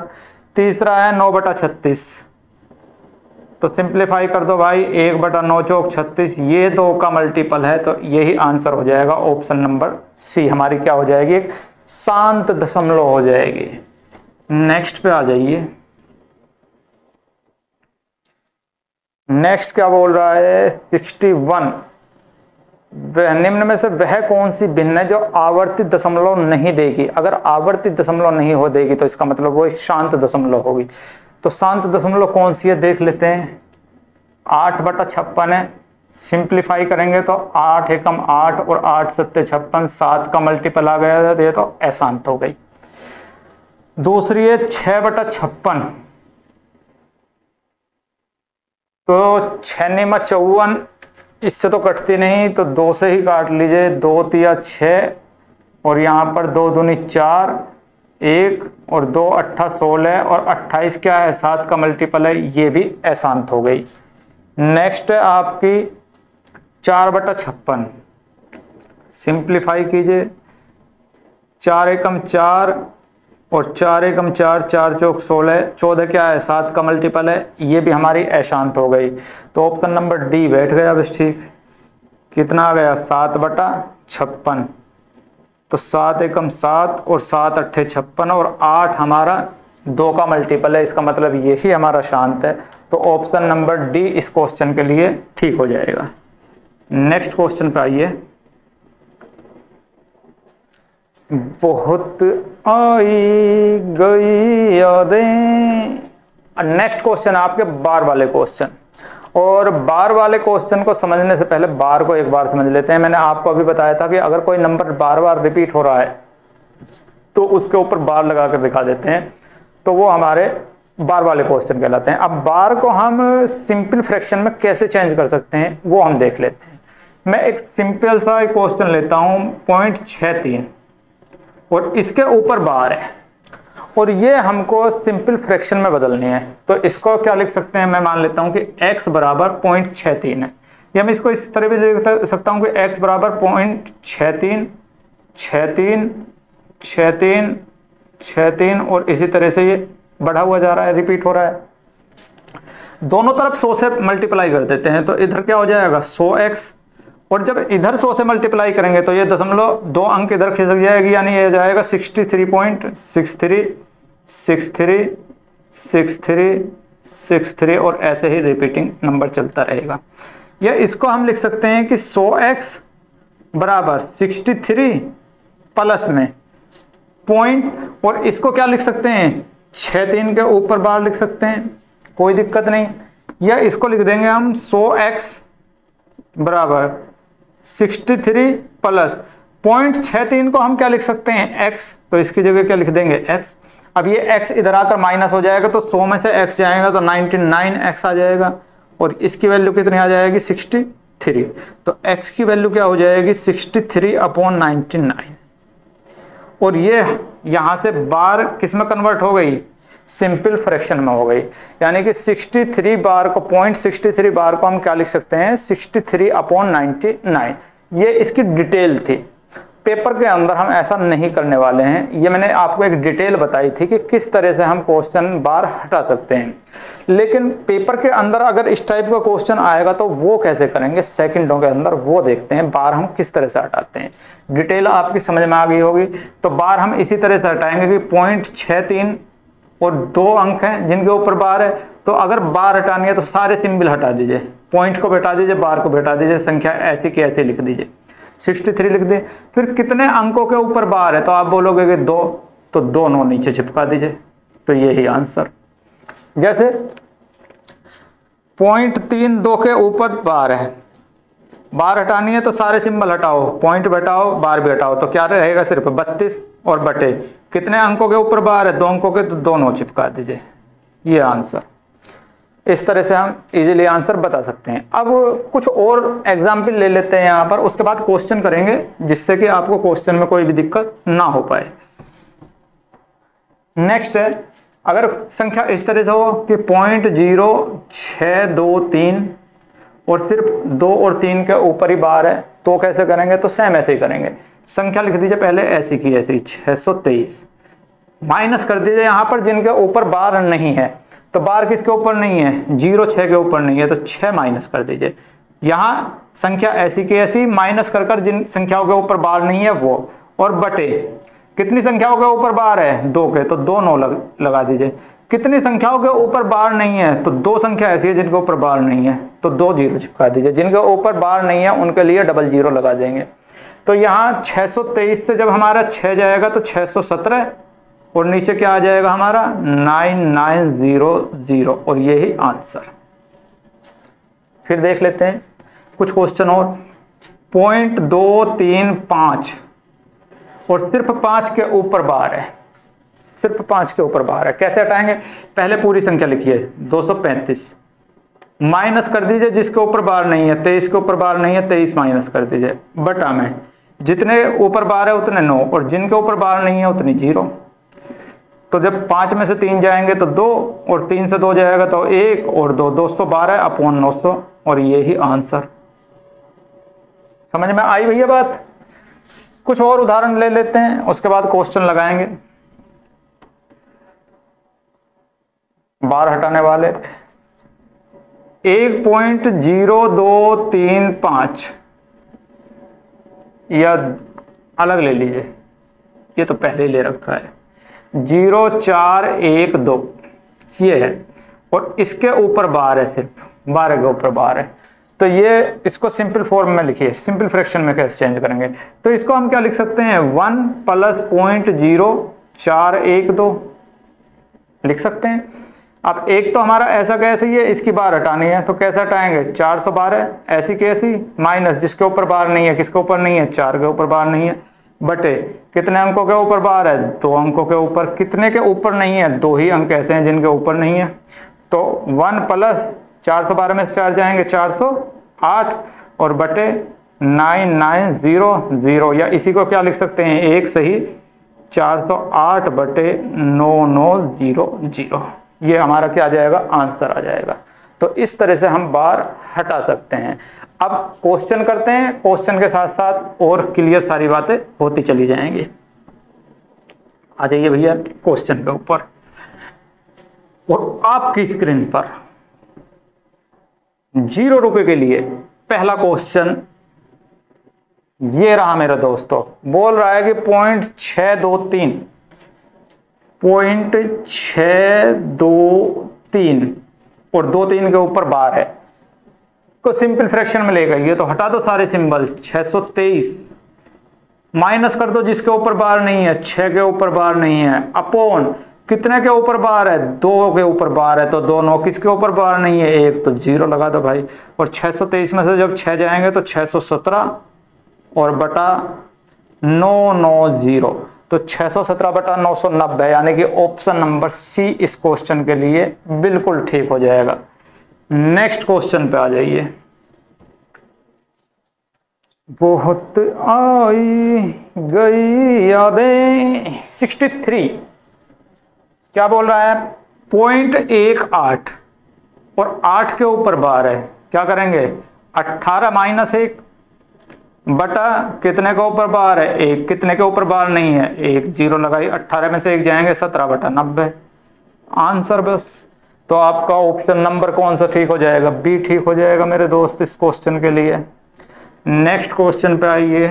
तीसरा है 9/36, तो सिंप्लीफाई कर दो भाई, 1/9 चौक 36, ये 2 का मल्टीपल है, तो यही आंसर हो जाएगा। ऑप्शन नंबर सी हमारी क्या हो जाएगी? एक शांत दशमलव हो जाएगी। नेक्स्ट पे आ जाइए। नेक्स्ट क्या बोल रहा है? 61। वह निम्न में से वह कौन सी भिन्न है जो आवर्ती दशमलव नहीं देगी? अगर आवर्ती दशमलव नहीं हो देगी तो इसका मतलब वो एक शांत दशमलव होगी। तो शांत दशमलव कौन सी है देख लेते हैं। 8/56 है, सिंप्लीफाई करेंगे तो 8 एकम 8 और 8 सत्ते 56, 7 का मल्टीपल आ गया, ये तो अशांत हो गई। दूसरी है 6/56, तो 6 54, इससे तो कटती नहीं, तो 2 से ही काट लीजिए, 2 तिया 6 और यहाँ पर 2 दूनी 4, 1 और 2 8 16 और 28 क्या है? 7 का मल्टीपल है, ये भी अशांत हो गई। नेक्स्ट है आपकी 4/56 सिंप्लीफाई कीजिए, 4 एकम 4 और 4 एकम 4, 4 चौक 16, 14 क्या है? 7 का मल्टीपल है, ये भी हमारी अशांत हो गई। तो ऑप्शन नंबर डी बैठ गया बस ठीक। कितना आ गया? 7/56, तो 7 एकम 7 और 7 अट्ठे 56 और 8 हमारा 2 का मल्टीपल है, इसका मतलब यही हमारा शांत है। तो ऑप्शन नंबर डी इस क्वेश्चन के लिए ठीक हो जाएगा। नेक्स्ट क्वेश्चन पे आइए। बहुत आई गई यादें। नेक्स्ट क्वेश्चन आपके बार वाले क्वेश्चन। और बार वाले क्वेश्चन को समझने से पहले बार को एक बार समझ लेते हैं। मैंने आपको अभी बताया था कि अगर कोई नंबर बार बार रिपीट हो रहा है तो उसके ऊपर बार लगा कर दिखा देते हैं, तो वो हमारे बार वाले क्वेश्चन कहलाते हैं। अब बार को हम सिंपल फ्रैक्शन में कैसे चेंज कर सकते हैं वो हम देख लेते हैं। मैं एक सिंपल सा क्वेश्चन लेता हूं 0.63 और इसके ऊपर बार है और ये हमको सिंपल फ्रैक्शन में बदलनी है। तो इसको क्या लिख सकते हैं, मैं मान लेता हूं कि x बराबर 0.63 है, या मैं इसको इस तरह भी लिख सकता हूं कि x बराबर 0.63 63 63 63 और इसी तरह से ये बढ़ा हुआ जा रहा है, रिपीट हो रहा है। दोनों तरफ 100 से मल्टीप्लाई कर देते हैं तो इधर क्या हो जाएगा 100x, और जब इधर 100 से मल्टीप्लाई करेंगे तो ये दशमलव 2 अंक इधर खिसक जाएगी, यानी ये हो जाएगा 63.63 और ऐसे ही रिपीटिंग नंबर चलता रहेगा। या इसको हम लिख सकते हैं कि 100x बराबर 63 प्लस में पॉइंट, और इसको क्या लिख सकते हैं 63 के ऊपर बार लिख सकते हैं, कोई दिक्कत नहीं। या इसको लिख देंगे हम 100x बराबर 63 प्लस 0.63 को हम क्या लिख सकते हैं x, तो इसकी जगह क्या लिख देंगे x। अब ये x इधर आकर माइनस हो जाएगा तो 100 में से x जाएगा तो 99x आ जाएगा और इसकी वैल्यू कितनी आ जाएगी 63। तो x की वैल्यू क्या हो जाएगी 63/99 और ये यहाँ से बार किस में कन्वर्ट हो गई, सिंपल फ्रैक्शन में हो गई। यानी कि 63 बार को 0.63 बार को हम क्या लिख सकते हैं 63/99। ये इसकी डिटेल थी। पेपर के अंदर हम ऐसा नहीं करने वाले हैं। ये मैंने आपको एक डिटेल बताई थी कि किस तरह से हम क्वेश्चन बार हटा सकते हैं, लेकिन पेपर के अंदर अगर इस टाइप का क्वेश्चन आएगा तो वो कैसे करेंगे सेकंडों के अंदर, वो देखते हैं बार हम किस तरह से हटाते हैं। डिटेल आपकी समझ में आ गई होगी। तो बार हम इसी तरह से हटाएंगे कि 0.63 और 2 अंक हैं जिनके ऊपर बार है, तो अगर बार हटानी है तो सारे सिंबल हटा दीजिए, पॉइंट को बैठा दीजिए, बार को बैठा दीजिए, संख्या ऐसी की ऐसी लिख दीजिए, 63 लिख दिए। फिर कितने अंकों के ऊपर बार है, तो आप बोलोगे कि 2, तो 2 9 नीचे चिपका दीजिए, तो यही आंसर। जैसे 0.32 के ऊपर बार है, बार हटानी है तो सारे सिंबल हटाओ, पॉइंट भी हटाओ, बार भी हटाओ, तो क्या रहेगा सिर्फ 32 और बटे कितने अंकों के ऊपर बार है 2 अंकों के, तो 2 9 चिपका दीजिए, ये आंसर। इस तरह से हम इजीली आंसर बता सकते हैं। अब कुछ और एग्जाम्पल ले लेते हैं यहाँ पर, उसके बाद क्वेश्चन करेंगे जिससे कि आपको क्वेश्चन में कोई भी दिक्कत ना हो पाए। नेक्स्ट है, अगर संख्या इस तरह से हो कि 0.0623 और सिर्फ 2 और 3 के ऊपर ही बार है, तो कैसे करेंगे, तो सेम ऐसे ही करेंगे। संख्या लिख दीजिए पहले ऐसी की ऐसी 623, माइनस कर दीजिए यहाँ पर जिनके ऊपर बार नहीं है, तो बार किसके ऊपर नहीं है 0 6 के ऊपर नहीं है, तो 6 माइनस कर दीजिए। यहाँ संख्या ऐसी की ऐसी माइनस कर जिन संख्याओं के ऊपर बार नहीं है वो, और बटे कितनी संख्याओं के ऊपर बार है 2 के, तो 2 9 लगा दीजिए। कितनी संख्याओं के ऊपर बार नहीं है, तो 2 संख्या ऐसी है जिनके ऊपर बार नहीं है, तो 2 0 चिपका दीजिए। जिनके ऊपर बार नहीं है उनके लिए डबल 0 लगा देंगे। तो यहाँ 623 से जब हमारा 6 जाएगा तो 617 और नीचे क्या आ जाएगा हमारा 9900 और यही आंसर। फिर देख लेते हैं कुछ क्वेश्चन और। 0.235 और सिर्फ 5 के ऊपर बार है, सिर्फ 5 के ऊपर बार है, कैसे हटाएंगे, पहले पूरी संख्या लिखिए 235, माइनस कर दीजिए जिसके ऊपर बार नहीं है, 23 के ऊपर बार नहीं है 23 माइनस कर दीजिए, बटा में जितने ऊपर बार है उतने 9 और जिनके ऊपर बार नहीं है उतनी 0। तो जब 5 में से 3 जाएंगे तो 2 और 3 से 2 जाएगा तो 1 और 2, 212/900 और यही आंसर। समझ में आई भैया बात। कुछ और उदाहरण ले लेते हैं, उसके बाद क्वेश्चन लगाएंगे। बार हटाने वाले 1.0235 या अलग ले लीजिए, ये तो पहले ले रखा है 0412 ये है, और इसके ऊपर बार है, सिर्फ 12 के ऊपर बार है। तो ये इसको सिंपल फॉर्म में लिखिए, सिंपल फ्रैक्शन में कैसे चेंज करेंगे, तो इसको हम क्या लिख सकते हैं 1 + 0.0412 लिख सकते हैं। अब एक तो हमारा ऐसा कैसे ही है, इसकी बार हटानी है तो कैसे हटाएंगे, 412 ऐसी कैसी माइनस जिसके ऊपर बार नहीं है, किसके ऊपर नहीं है, 4 के ऊपर बार नहीं है, बटे कितने अंकों के ऊपर बार है, 2 अंकों के ऊपर। कितने के ऊपर नहीं है, 2 ही अंक ऐसे हैं जिनके ऊपर नहीं है। तो 1 प्लस 412 में से 4 जाएंगे 408 और बटे 9900, या इसी को क्या लिख सकते हैं, एक सही 408 बटे 9900, ये हमारा क्या आ जाएगा, आंसर आ जाएगा। तो इस तरह से हम बार हटा सकते हैं। अब क्वेश्चन करते हैं, क्वेश्चन के साथ साथ और क्लियर सारी बातें होती चली जाएंगी। आ जाइए भैया क्वेश्चन के ऊपर, और आपकी स्क्रीन पर 0 रुपए के लिए पहला क्वेश्चन ये रहा मेरे दोस्तों। बोल रहा है कि 0.623 और 2-3 के ऊपर बार है, को सिंपल फ्रैक्शन में ले गई है तो हटा दो सारे सिंबल। 623 माइनस कर दो जिसके ऊपर बार नहीं है, 6 के ऊपर बार नहीं है, अपॉन कितने के ऊपर बार है, 2 के ऊपर बार है तो दोनों, किसके ऊपर बार नहीं है, 1, तो 0 लगा दो भाई। और 623 में से जब 6 जाएंगे तो 617 और बटा 990, तो 617 बटा 990, यानी कि ऑप्शन नंबर सी इस क्वेश्चन के लिए बिल्कुल ठीक हो जाएगा। नेक्स्ट क्वेश्चन पे आ जाइए। बहुत आई गई यादें 63 क्या बोल रहा है, 0.18 और 8 के ऊपर बार है, क्या करेंगे, 18 माइनस 1 बटा कितने के ऊपर बार है, 1, कितने के ऊपर बार नहीं है, 1, 0 लगाई, 18 में से 1 जाएंगे 17 बटा 90, आंसर बस। तो आपका ऑप्शन नंबर कौन सा ठीक हो जाएगा, बी ठीक हो जाएगा मेरे दोस्त इस क्वेश्चन के लिए। नेक्स्ट क्वेश्चन पे आइए।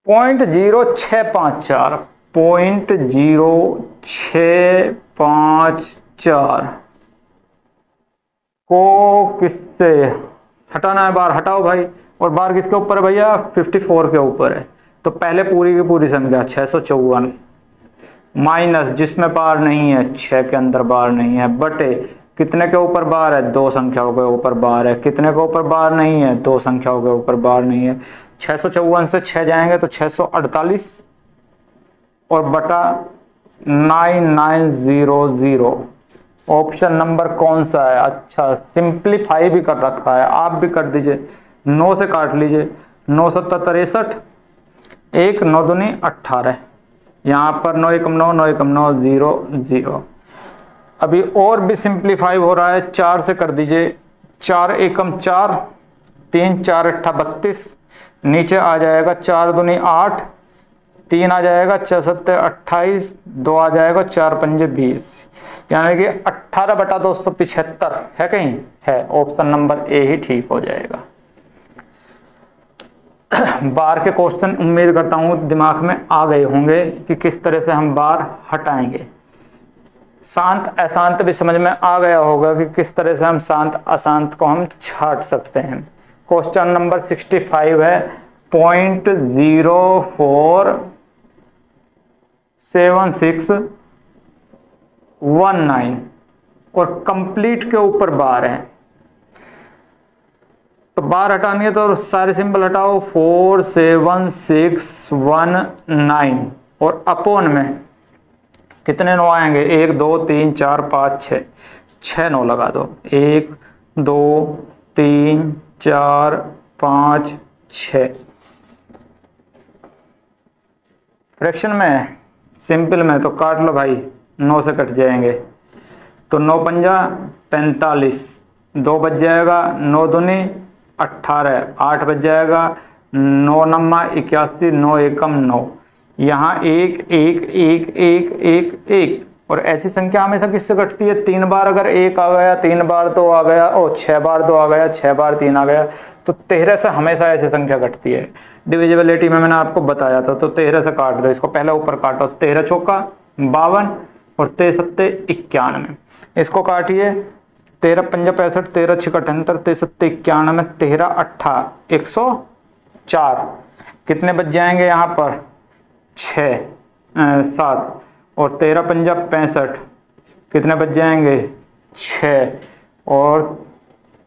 0.0654 को किससे हटाना है, बार हटाओ भाई। और बार किसके ऊपर है भैया, 54 के ऊपर है। तो पहले पूरी की पूरी संख्या 654 माइनस जिसमें बार नहीं है, 6 के अंदर बार नहीं है, बटे कितने के ऊपर बार है, 2 संख्याओं के ऊपर बार है, कितने के ऊपर बार नहीं है, 2 संख्याओं के ऊपर बार नहीं है। 654 से 6 जाएंगे तो 648 और बटा 9900। ऑप्शन नंबर कौन सा है, अच्छा सिंप्लीफाई भी कर रखा है, आप भी कर दीजिए, 9 से काट लीजिए, 9 7 63, 1 9 दूनी 18, यहाँ पर 9 एकम 9 9 एकम 9 0 0। अभी और भी सिंप्लीफाई हो रहा है, 4 से कर दीजिए, 4 एकम 4, 3 4 8 32, नीचे आ जाएगा 4 दूनी 8, 3 आ जाएगा 4 7 28, 2 आ जाएगा 4 पंजे 20, यानी कि 18 बटा 275 है, कहीं है, ऑप्शन नंबर ए ही ठीक हो जाएगा। बार के क्वेश्चन उम्मीद करता हूं दिमाग में आ गए होंगे कि किस तरह से हम बार हटाएंगे। शांत अशांत भी समझ में आ गया होगा कि किस तरह से हम शांत अशांत को हम छाट सकते हैं। क्वेश्चन नंबर 65 है 0.047619 और कंप्लीट के ऊपर बार है। तो बार हटानी है तो सारे सिंबल हटाओ, 47619 और अपॉन में कितने 9 आएंगे, 1 2 3 4 5 6, 6 9 लगा दो, 1 2 3 4 5 6। फ्रैक्शन में सिंपल में तो काट लो भाई, 9 से कट जाएंगे तो 9 पंजा 45, 2 बच जाएगा, 9 दूनी 18, 8 बच जाएगा, 9 नम्मा 81, 9 एकम 9, यहाँ 1 1 1 1 1 1। और ऐसी संख्या हमेशा किससे कटती है, 3 बार अगर 1 आ गया, 3 बार 2 आ गया, और 6 बार 2 आ गया, 6 बार 3 आ गया, तो 13 से हमेशा ऐसी संख्या कटती है। डिविजिबिलिटी में मैंने आपको बताया था, तो 13 से काट दो, इसको पहले ऊपर काटो, 13 चौका 52 और 13 सत्ते 91, इसको काटिए, 13 पंजा 65, 13 छक्का 78, 13 सत्ते 91, 13 अट्ठा 100 4, कितने बच जाएंगे यहाँ पर 6 7 और 13 पंजा 65, कितने बच जाएंगे 6 और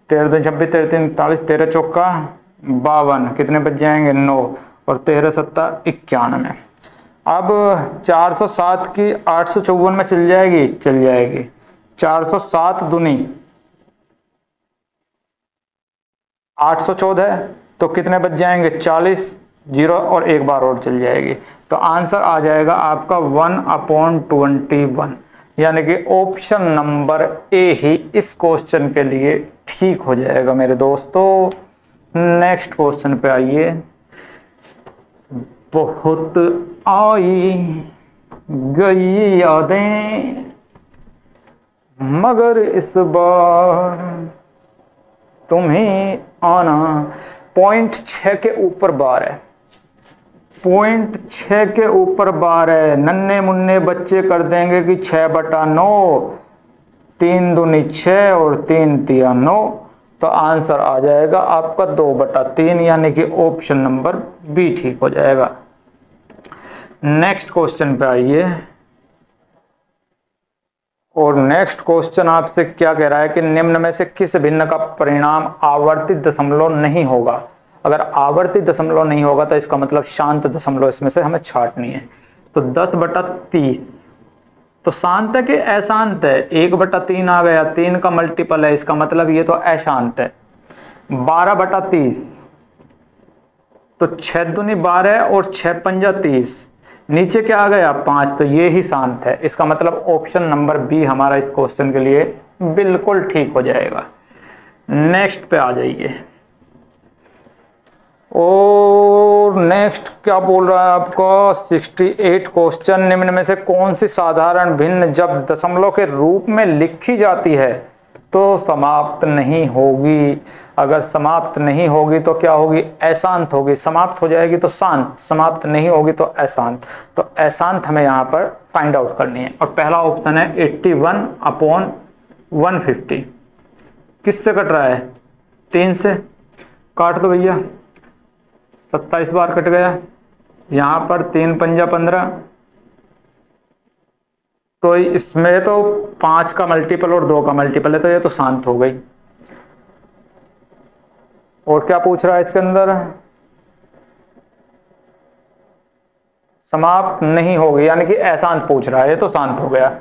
13 2 26 13 3 41 13 चौका 52, कितने बच जाएंगे 9 और 13 7 91। अब 407 की 854 में चल जाएगी 407 दूनी 814 है, तो कितने बच जाएंगे 40, 0 और एक बार और चल जाएगी। तो आंसर आ जाएगा आपका 1/21, यानी कि ऑप्शन नंबर ए ही इस क्वेश्चन के लिए ठीक हो जाएगा मेरे दोस्तों। नेक्स्ट क्वेश्चन पे आइए। बहुत आई गई यादें मगर इस बार तुम्हें आना। पॉइंट 6 के ऊपर बार है, पॉइंट 6 के ऊपर बार है। नन्हे मुन्ने बच्चे कर देंगे कि 6/9, 3 दूनी 6 और 3 तिया 9, तो आंसर आ जाएगा आपका 2/3, यानी कि ऑप्शन नंबर बी ठीक हो जाएगा। नेक्स्ट क्वेश्चन पे आइए। और नेक्स्ट क्वेश्चन आपसे क्या कह रहा है कि निम्न में से किस भिन्न का परिणाम आवर्तित दशमलव नहीं होगा। अगर आवर्तित दशमलव नहीं होगा तो इसका मतलब शांत दशमलव इसमें से हमें छांटनी है। तो 10/30 तो शांत है कि अशांत है, 1/3 आ गया, 3 का मल्टीपल है, इसका मतलब ये तो अशांत है। 12/30 तो 6 दूनी 12 और 6 पंजा 30, नीचे क्या आ गया 5, तो ये ही शांत है। इसका मतलब ऑप्शन नंबर बी हमारा इस क्वेश्चन के लिए बिल्कुल ठीक हो जाएगा। नेक्स्ट पे आ जाइए। और नेक्स्ट क्या बोल रहा है आपका 68 क्वेश्चन, निम्न में से कौन सी साधारण भिन्न जब दशमलव के रूप में लिखी जाती है तो समाप्त नहीं होगी। अगर समाप्त नहीं होगी तो क्या होगी, अशांत होगी। समाप्त हो जाएगी तो शांत, समाप्त नहीं होगी तो अशांत। तो अशांत हमें यहाँ पर फाइंड आउट करनी है। और पहला ऑप्शन है 81/150। किससे कट रहा है, 3 से। काट दो भैया, 27 बार कट गया। यहाँ पर 3 पंजा 15, तो इसमें तो 5 का मल्टीपल और 2 का मल्टीपल है, तो ये तो शांत हो गई। और क्या पूछ रहा है इसके अंदर, समाप्त नहीं होगी, यानी कि अशांत पूछ रहा है, ये तो शांत हो गया।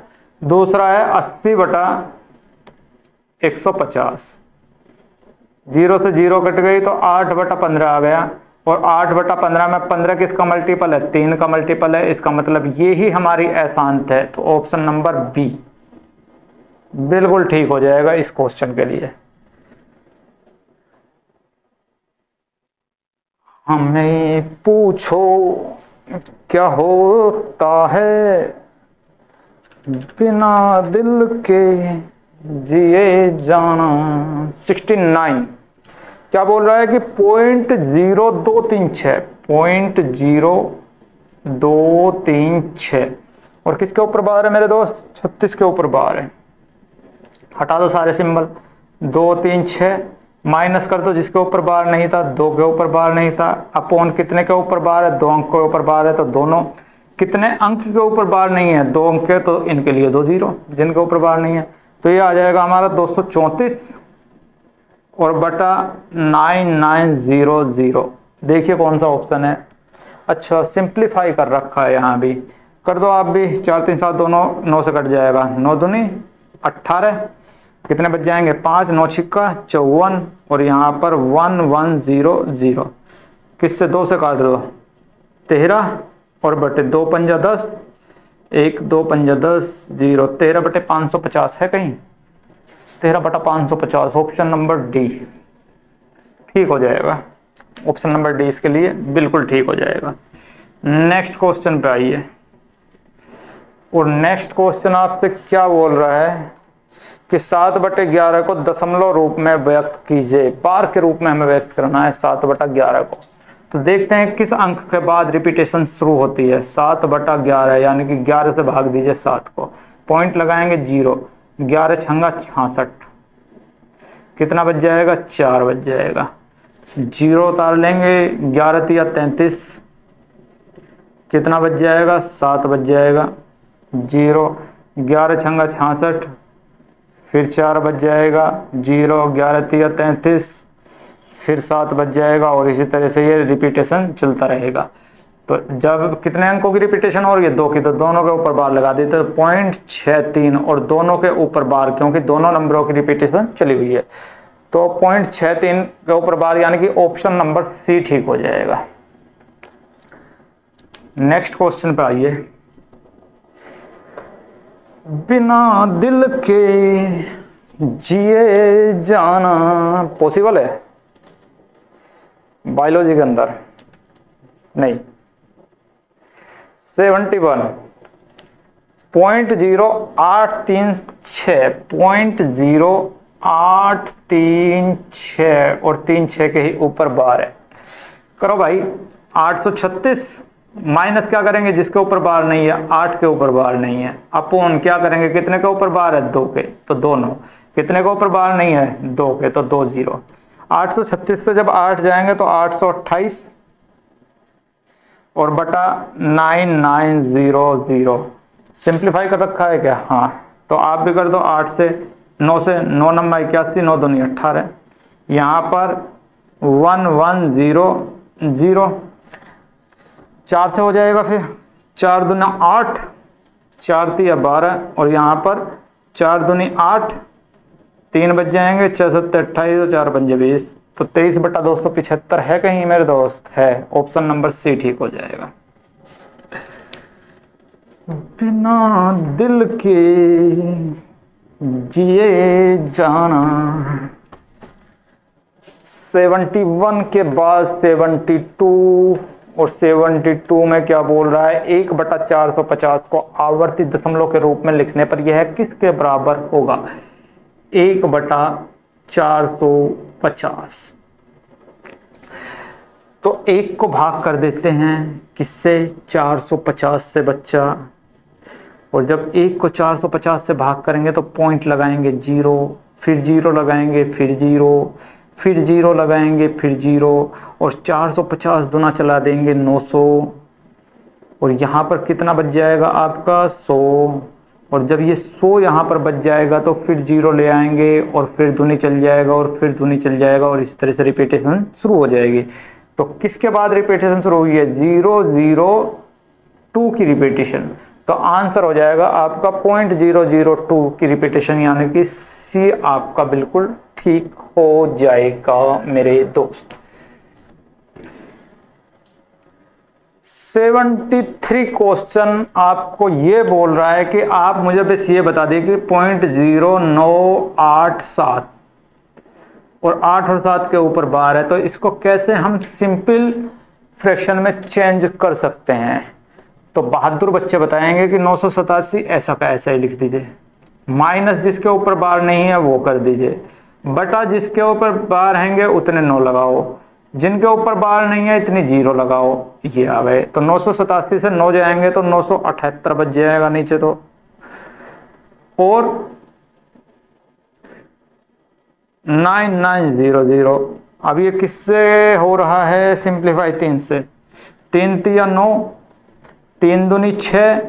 दूसरा है 80/150, 0 से 0 कट गई तो 8/15 आ गया। और 8/15 में 15 किसका मल्टीपल है, 3 का मल्टीपल है, इसका मतलब ये ही हमारी अशांत है। तो ऑप्शन नंबर बी बिल्कुल ठीक हो जाएगा इस क्वेश्चन के लिए। हमें पूछो क्या होता है बिना दिल के जिए जाना। 69 क्या बोल रहा है कि 0.0236, 0.0236, और किसके ऊपर बार है मेरे दोस्त, 36 के ऊपर बार है। हटा दो सारे सिंबल, 2 3 6 माइनस कर दो जिसके ऊपर बार नहीं था, 2 के ऊपर बार नहीं था। अपॉन कितने के ऊपर बार है, 2 अंक के ऊपर बार है, तो दोनों। कितने अंक के ऊपर बार नहीं है, 2 अंक के, तो इनके लिए 2 0 जिनके ऊपर बार नहीं है। तो ये आ जाएगा हमारा 234 और बटा 9900। देखिए कौन सा ऑप्शन है। अच्छा सिंप्लीफाई कर रखा है, यहाँ भी कर दो आप भी। 4 3 7 दोनों 9 से कट जाएगा, 9 दूनी 18, कितने बच जाएंगे 5, 9 छिक्का 54 और यहाँ पर 1100। किससे 2 से काट दो 13 और बटे 2 पंजा 10, 1 2 पंजा 10 0, 13/550 है कहीं, 13/550। ऑप्शन नंबर डी ठीक हो जाएगा। ऑप्शन नंबर डी इसके लिए बिल्कुल ठीक हो जाएगा। नेक्स्ट क्वेश्चन पे आइए। और नेक्स्ट क्वेश्चन आपसे क्या बोल रहा है कि 7/11 को दशमलव रूप में व्यक्त कीजिए। बार के रूप में हमें व्यक्त करना है 7/11 को। तो देखते हैं किस अंक के बाद रिपीटेशन शुरू होती है। 7/11 यानी कि 11 से भाग दीजिए 7 को, पॉइंट लगाएंगे 0, 11 छंगा 66, कितना बच जाएगा 4 बच जाएगा। जीरो उतार लेंगे, 11 तिया 33, कितना बच जाएगा? 7 बच जाएगा। जीरो, 11 छंगा 66, फिर 4 बच जाएगा। जीरो, 11 तिया 33, फिर 7 बच जाएगा, और इसी तरह से ये रिपीटेशन चलता रहेगा। तो जब कितने अंकों की रिपीटेशन हो रही है? 2 की, तो दोनों के ऊपर बार लगा देते, तो 0.63 और दोनों के ऊपर बार, क्योंकि दोनों नंबरों की रिपीटेशन चली हुई है, तो 0.63 के ऊपर बार, यानी कि ऑप्शन नंबर सी ठीक हो जाएगा। नेक्स्ट क्वेश्चन पे आइए। बिना दिल के जिए जाना पॉसिबल है? बायोलॉजी के अंदर नहीं। 71 0.0836 0.0836 और 36 के ही ऊपर बार है। करो भाई, 836 माइनस क्या करेंगे? जिसके ऊपर बार नहीं है, 8 के ऊपर बार नहीं है, अपोन क्या करेंगे? कितने के ऊपर बार है? 2 के, तो दोनों। कितने के ऊपर बार नहीं है? 2 के, तो 2 जीरो। 836 से जब 8 जाएंगे तो 828 और बटा 9900। सिंप्लीफाई कर रखा है क्या? हाँ, तो आप भी कर दो। 8 से 9 से 9 नंबर 81, 9 दूनी 18, यहाँ पर 1100, 4 से हो जाएगा, फिर 4 दूना 8, 4 तिया 12, और यहाँ पर 4 दूनी 8, 3 बच जाएंगे, 6 7 28 और 4 5 20, तो 23 बटा 275 है कहीं मेरे दोस्त? है। ऑप्शन नंबर सी ठीक हो जाएगा। बिना दिल के जिए जाना। 71 के बाद 72, और 72 में क्या बोल रहा है? 1/450 को आवर्ती दशमलव के रूप में लिखने पर यह किसके बराबर होगा? 1/450। तो 1 को भाग कर देते हैं किससे? 450 से बच्चा, और जब 1 को 450 से भाग करेंगे तो पॉइंट लगाएंगे 0, फिर 0 लगाएंगे, फिर 0, फिर 0 लगाएंगे, फिर 0, और 450 दुना चला देंगे 900, और यहाँ पर कितना बच जाएगा आपका? 100, और जब ये 100 यहाँ पर बच जाएगा तो फिर 0 ले आएंगे, और फिर दूनी चल जाएगा, और फिर दूनी चल जाएगा, और इस तरह से रिपीटेशन शुरू हो जाएगी। तो किसके बाद रिपीटेशन शुरू हुई है? 002 की रिपीटेशन। तो आंसर हो जाएगा आपका 0.002 की रिपीटेशन, यानी कि सी आपका बिल्कुल ठीक हो जाएगा मेरे दोस्त। 73 क्वेश्चन आपको ये बोल रहा है कि आप मुझे बस ये बता दें कि 0.0987 और 8 और 7 के ऊपर बार है, तो इसको कैसे हम सिंपल फ्रैक्शन में चेंज कर सकते हैं? तो बहादुर बच्चे बताएंगे कि 987 ऐसा का ऐसा ही लिख दीजिए, माइनस जिसके ऊपर बार नहीं है वो कर दीजिए, बटा जिसके ऊपर बार हैंगे उतने 9 लगाओ, जिनके ऊपर बार नहीं है इतनी 0 लगाओ। ये आ गए। तो 987 से 9 जाएंगे तो 978 बच जाएगा नीचे तो, और 9900। अब ये किससे हो रहा है सिंप्लीफाई? 3 से। 3 तिया 9, 3 दूनी 6,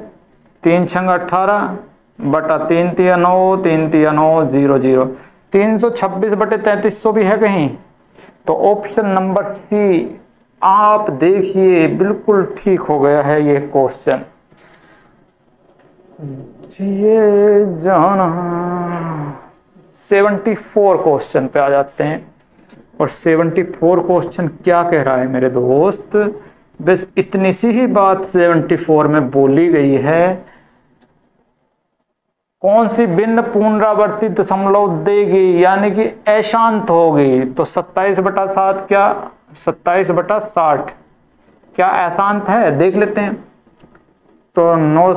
3 छंग 18, बटा 3 तिया 9, 3 तिया 9, 0 0। 326 बटे 3300 भी है कहीं? तो ऑप्शन नंबर सी आप देखिए बिल्कुल ठीक हो गया है ये क्वेश्चन। ये जाना 74 क्वेश्चन पे आ जाते हैं, और 74 क्वेश्चन क्या कह रहा है मेरे दोस्त? बस इतनी सी ही बात 74 में बोली गई है। कौन सी भिन्न पुनरावर्ती दशमलव देगी, यानी कि अशांत होगी? तो 27/7 क्या 27/60 क्या अशांत है? देख लेते हैं। तो 9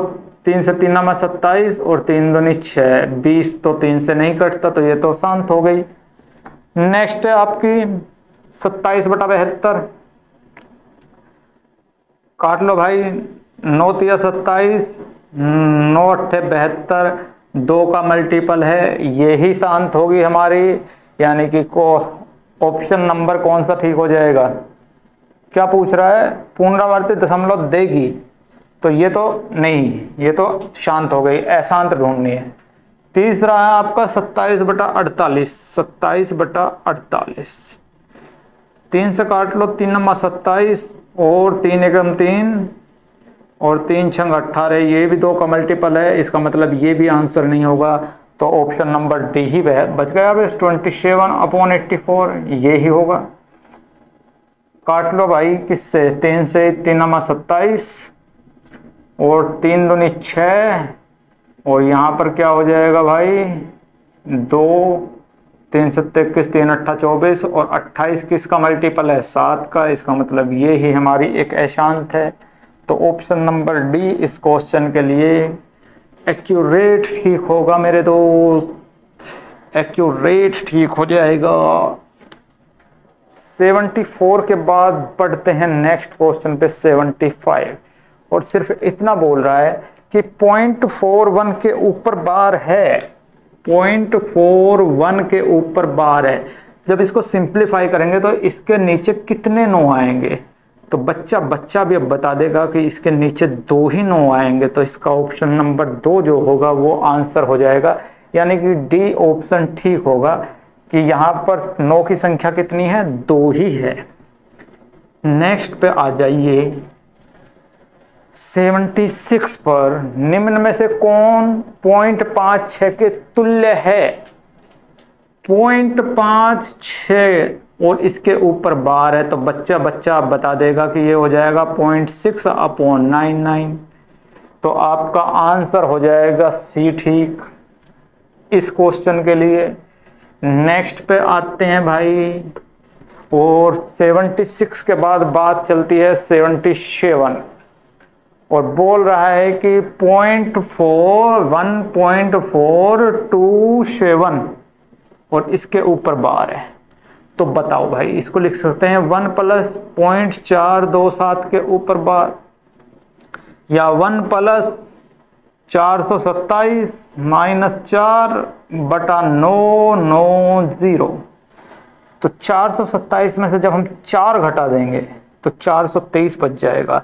3 से 3 में 27 और 3 दूनी 6, 20 तो 3 से नहीं कटता, तो ये तो शांत हो गई। नेक्स्ट है आपकी 27/72, काट लो भाई। 9 तिया 27, 9 8 72, 2 का मल्टीपल है, ये ही शांत होगी हमारी, यानी कि को ऑप्शन नंबर कौन सा ठीक हो जाएगा? क्या पूछ रहा है? पुनरावर्ती दशमलव देगी, तो ये तो नहीं, ये तो शांत हो गई, अशांत ढूंढनी है। तीसरा है आपका 27/48, 27/48, 3 से काट लो, 3 नंबर 27 और 3 एकम 3 और 3 छंग 18, ये भी 2 का मल्टीपल है, इसका मतलब ये भी आंसर नहीं होगा, तो ऑप्शन नंबर डी ही बच गया। 27/84 ये ही होगा। काट लो भाई, किससे? 3 से, 3 नंबर 27 और 3 दूनी 6 और यहाँ पर क्या हो जाएगा भाई? 2, 3 7 21, 3 8 24 और 28 किसका मल्टीपल है? 7 का, इसका मतलब ये ही हमारी एक अशांत है। तो ऑप्शन नंबर डी इस क्वेश्चन के लिए एक्यूरेट ठीक होगा मेरे दोस्त, एक्यूरेट ठीक हो जाएगा। 74 के बाद बढ़ते हैं नेक्स्ट क्वेश्चन पे 75, और सिर्फ इतना बोल रहा है कि 0.41 के ऊपर बार है, 0.41 के ऊपर बार है। जब इसको सिंप्लीफाई करेंगे तो इसके नीचे कितने 9 आएंगे? तो बच्चा भी अब बता देगा कि इसके नीचे 2 ही 9 आएंगे, तो इसका ऑप्शन नंबर 2 जो होगा वो आंसर हो जाएगा, यानी कि डी ऑप्शन ठीक होगा कि यहाँ पर 9 की संख्या कितनी है? 2 ही है। नेक्स्ट पे आ जाइए 76 पर, निम्न में से कौन 0.56 के तुल्य है? 0.56 और इसके ऊपर बार है, तो बच्चा बता देगा कि ये हो जाएगा 0.6/99, तो आपका आंसर हो जाएगा सी ठीक इस क्वेश्चन के लिए। नेक्स्ट पे आते हैं भाई, और 76 के बाद बात चलती है 77, और बोल रहा है कि 1.427 और इसके ऊपर बार है। तो बताओ भाई, इसको लिख सकते हैं 1 + 0.427 के ऊपर बार, या 1 + 427 - 4/990। तो 427 में से जब हम 4 घटा देंगे तो 423 बच जाएगा।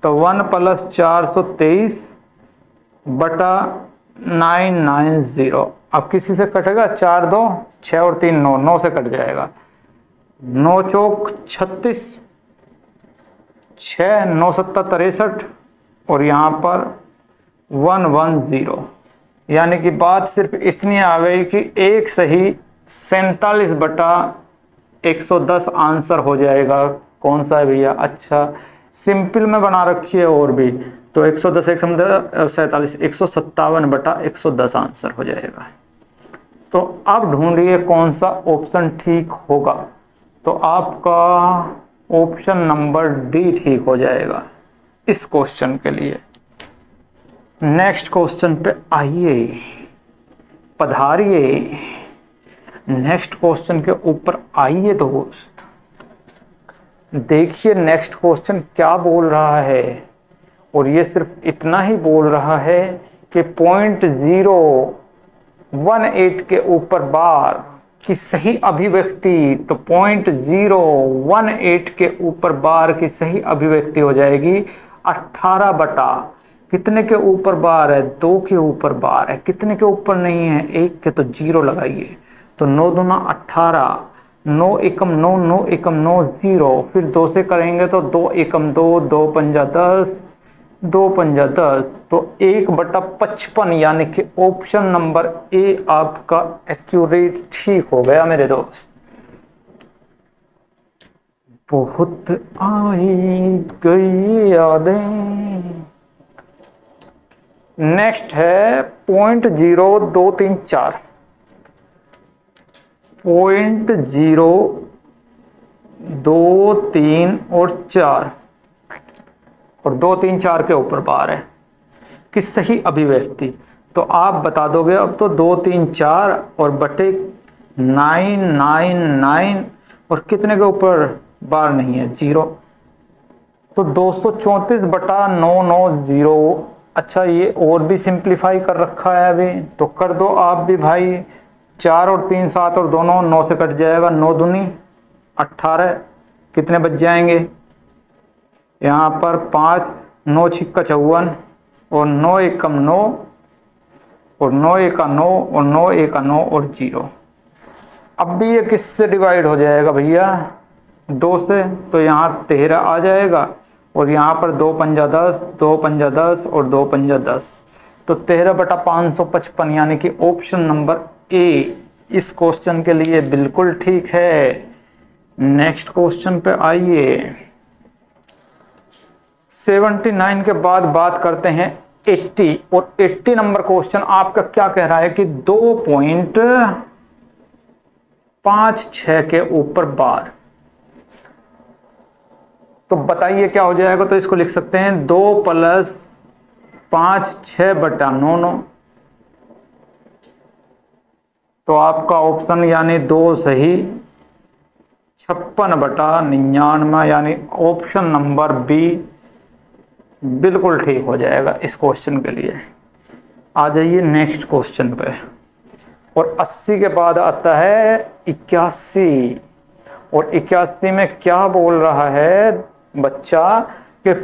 तो 1 + 423/990। अब किसी से कटेगा? 4 2 6 और 3 9, 9 से कट जाएगा। 9 चौक 36, 6 9 7 63 और यहाँ पर 110, यानी कि बात सिर्फ इतनी आ गई कि एक सही 47/110 आंसर हो जाएगा। कौन सा है भैया? अच्छा, सिंपल में बना रखी है और भी, तो 110 147 157/110 आंसर हो जाएगा। तो अब ढूंढिए कौन सा ऑप्शन ठीक होगा, तो आपका ऑप्शन नंबर डी ठीक हो जाएगा इस क्वेश्चन के लिए। नेक्स्ट क्वेश्चन पे आइए, पधारिए, नेक्स्ट क्वेश्चन के ऊपर आइए दोस्त। देखिए नेक्स्ट क्वेश्चन क्या बोल रहा है, और ये सिर्फ इतना ही बोल रहा है कि 0.018 के ऊपर बार की सही अभिव्यक्ति, तो 0.018 के ऊपर बार की सही अभिव्यक्ति हो जाएगी 18 कितने के ऊपर बार है? 2 के ऊपर बार है। कितने के ऊपर नहीं है? 1 के, तो 0 लगाइए। तो 9 दूना 18, 9 एकम 9, 9 एकम 9 0, फिर 2 से करेंगे तो 2 एकम 2, 2 पंजा 10, 2 पंजा 10, तो 1/55, यानी कि ऑप्शन नंबर ए आपका एक्यूरेट ठीक हो गया मेरे दोस्त। बहुत आई गई यादें। नेक्स्ट है 0.0234, 0.023 और 4, और 2 3 4 के ऊपर बार है कि सही अभिव्यक्ति। तो आप बता दोगे अब तो 2 3 4 और बटे 999 और कितने के ऊपर बार नहीं है? 0। तो 234/990। अच्छा, ये और भी सिंप्लीफाई कर रखा है अभी, तो कर दो आप भी भाई। 4 और 3 7 और दोनों 9 से कट जाएगा, 9 दूनी 18, कितने बच जाएंगे यहाँ पर 5, 9 छिक्का 54 और 9 एकम 9 और 9 एका 9 और 9 एका 9 और 0। अब भी ये किससे डिवाइड हो जाएगा भैया, 2 से, तो यहाँ 13 आ जाएगा और यहाँ पर 2 पंजा 10, 2 पंजा 10 और 2 पंजा 10, तो 13/555 यानी कि ऑप्शन नंबर ए इस क्वेश्चन के लिए बिल्कुल ठीक है। नेक्स्ट क्वेश्चन पे आइए। 79 के बाद बात करते हैं 80, और 80 नंबर क्वेश्चन आपका क्या कह रहा है कि 2.56 के ऊपर बार। तो बताइए क्या हो जाएगा, तो इसको लिख सकते हैं 2 + 5 6/9। तो आपका ऑप्शन यानी 2 सही, 56/99 यानी ऑप्शन नंबर बी बिल्कुल ठीक हो जाएगा इस क्वेश्चन के लिए। आ जाइए नेक्स्ट क्वेश्चन पे। और 80 के बाद आता है 81, और 81 में क्या बोल रहा है बच्चा कि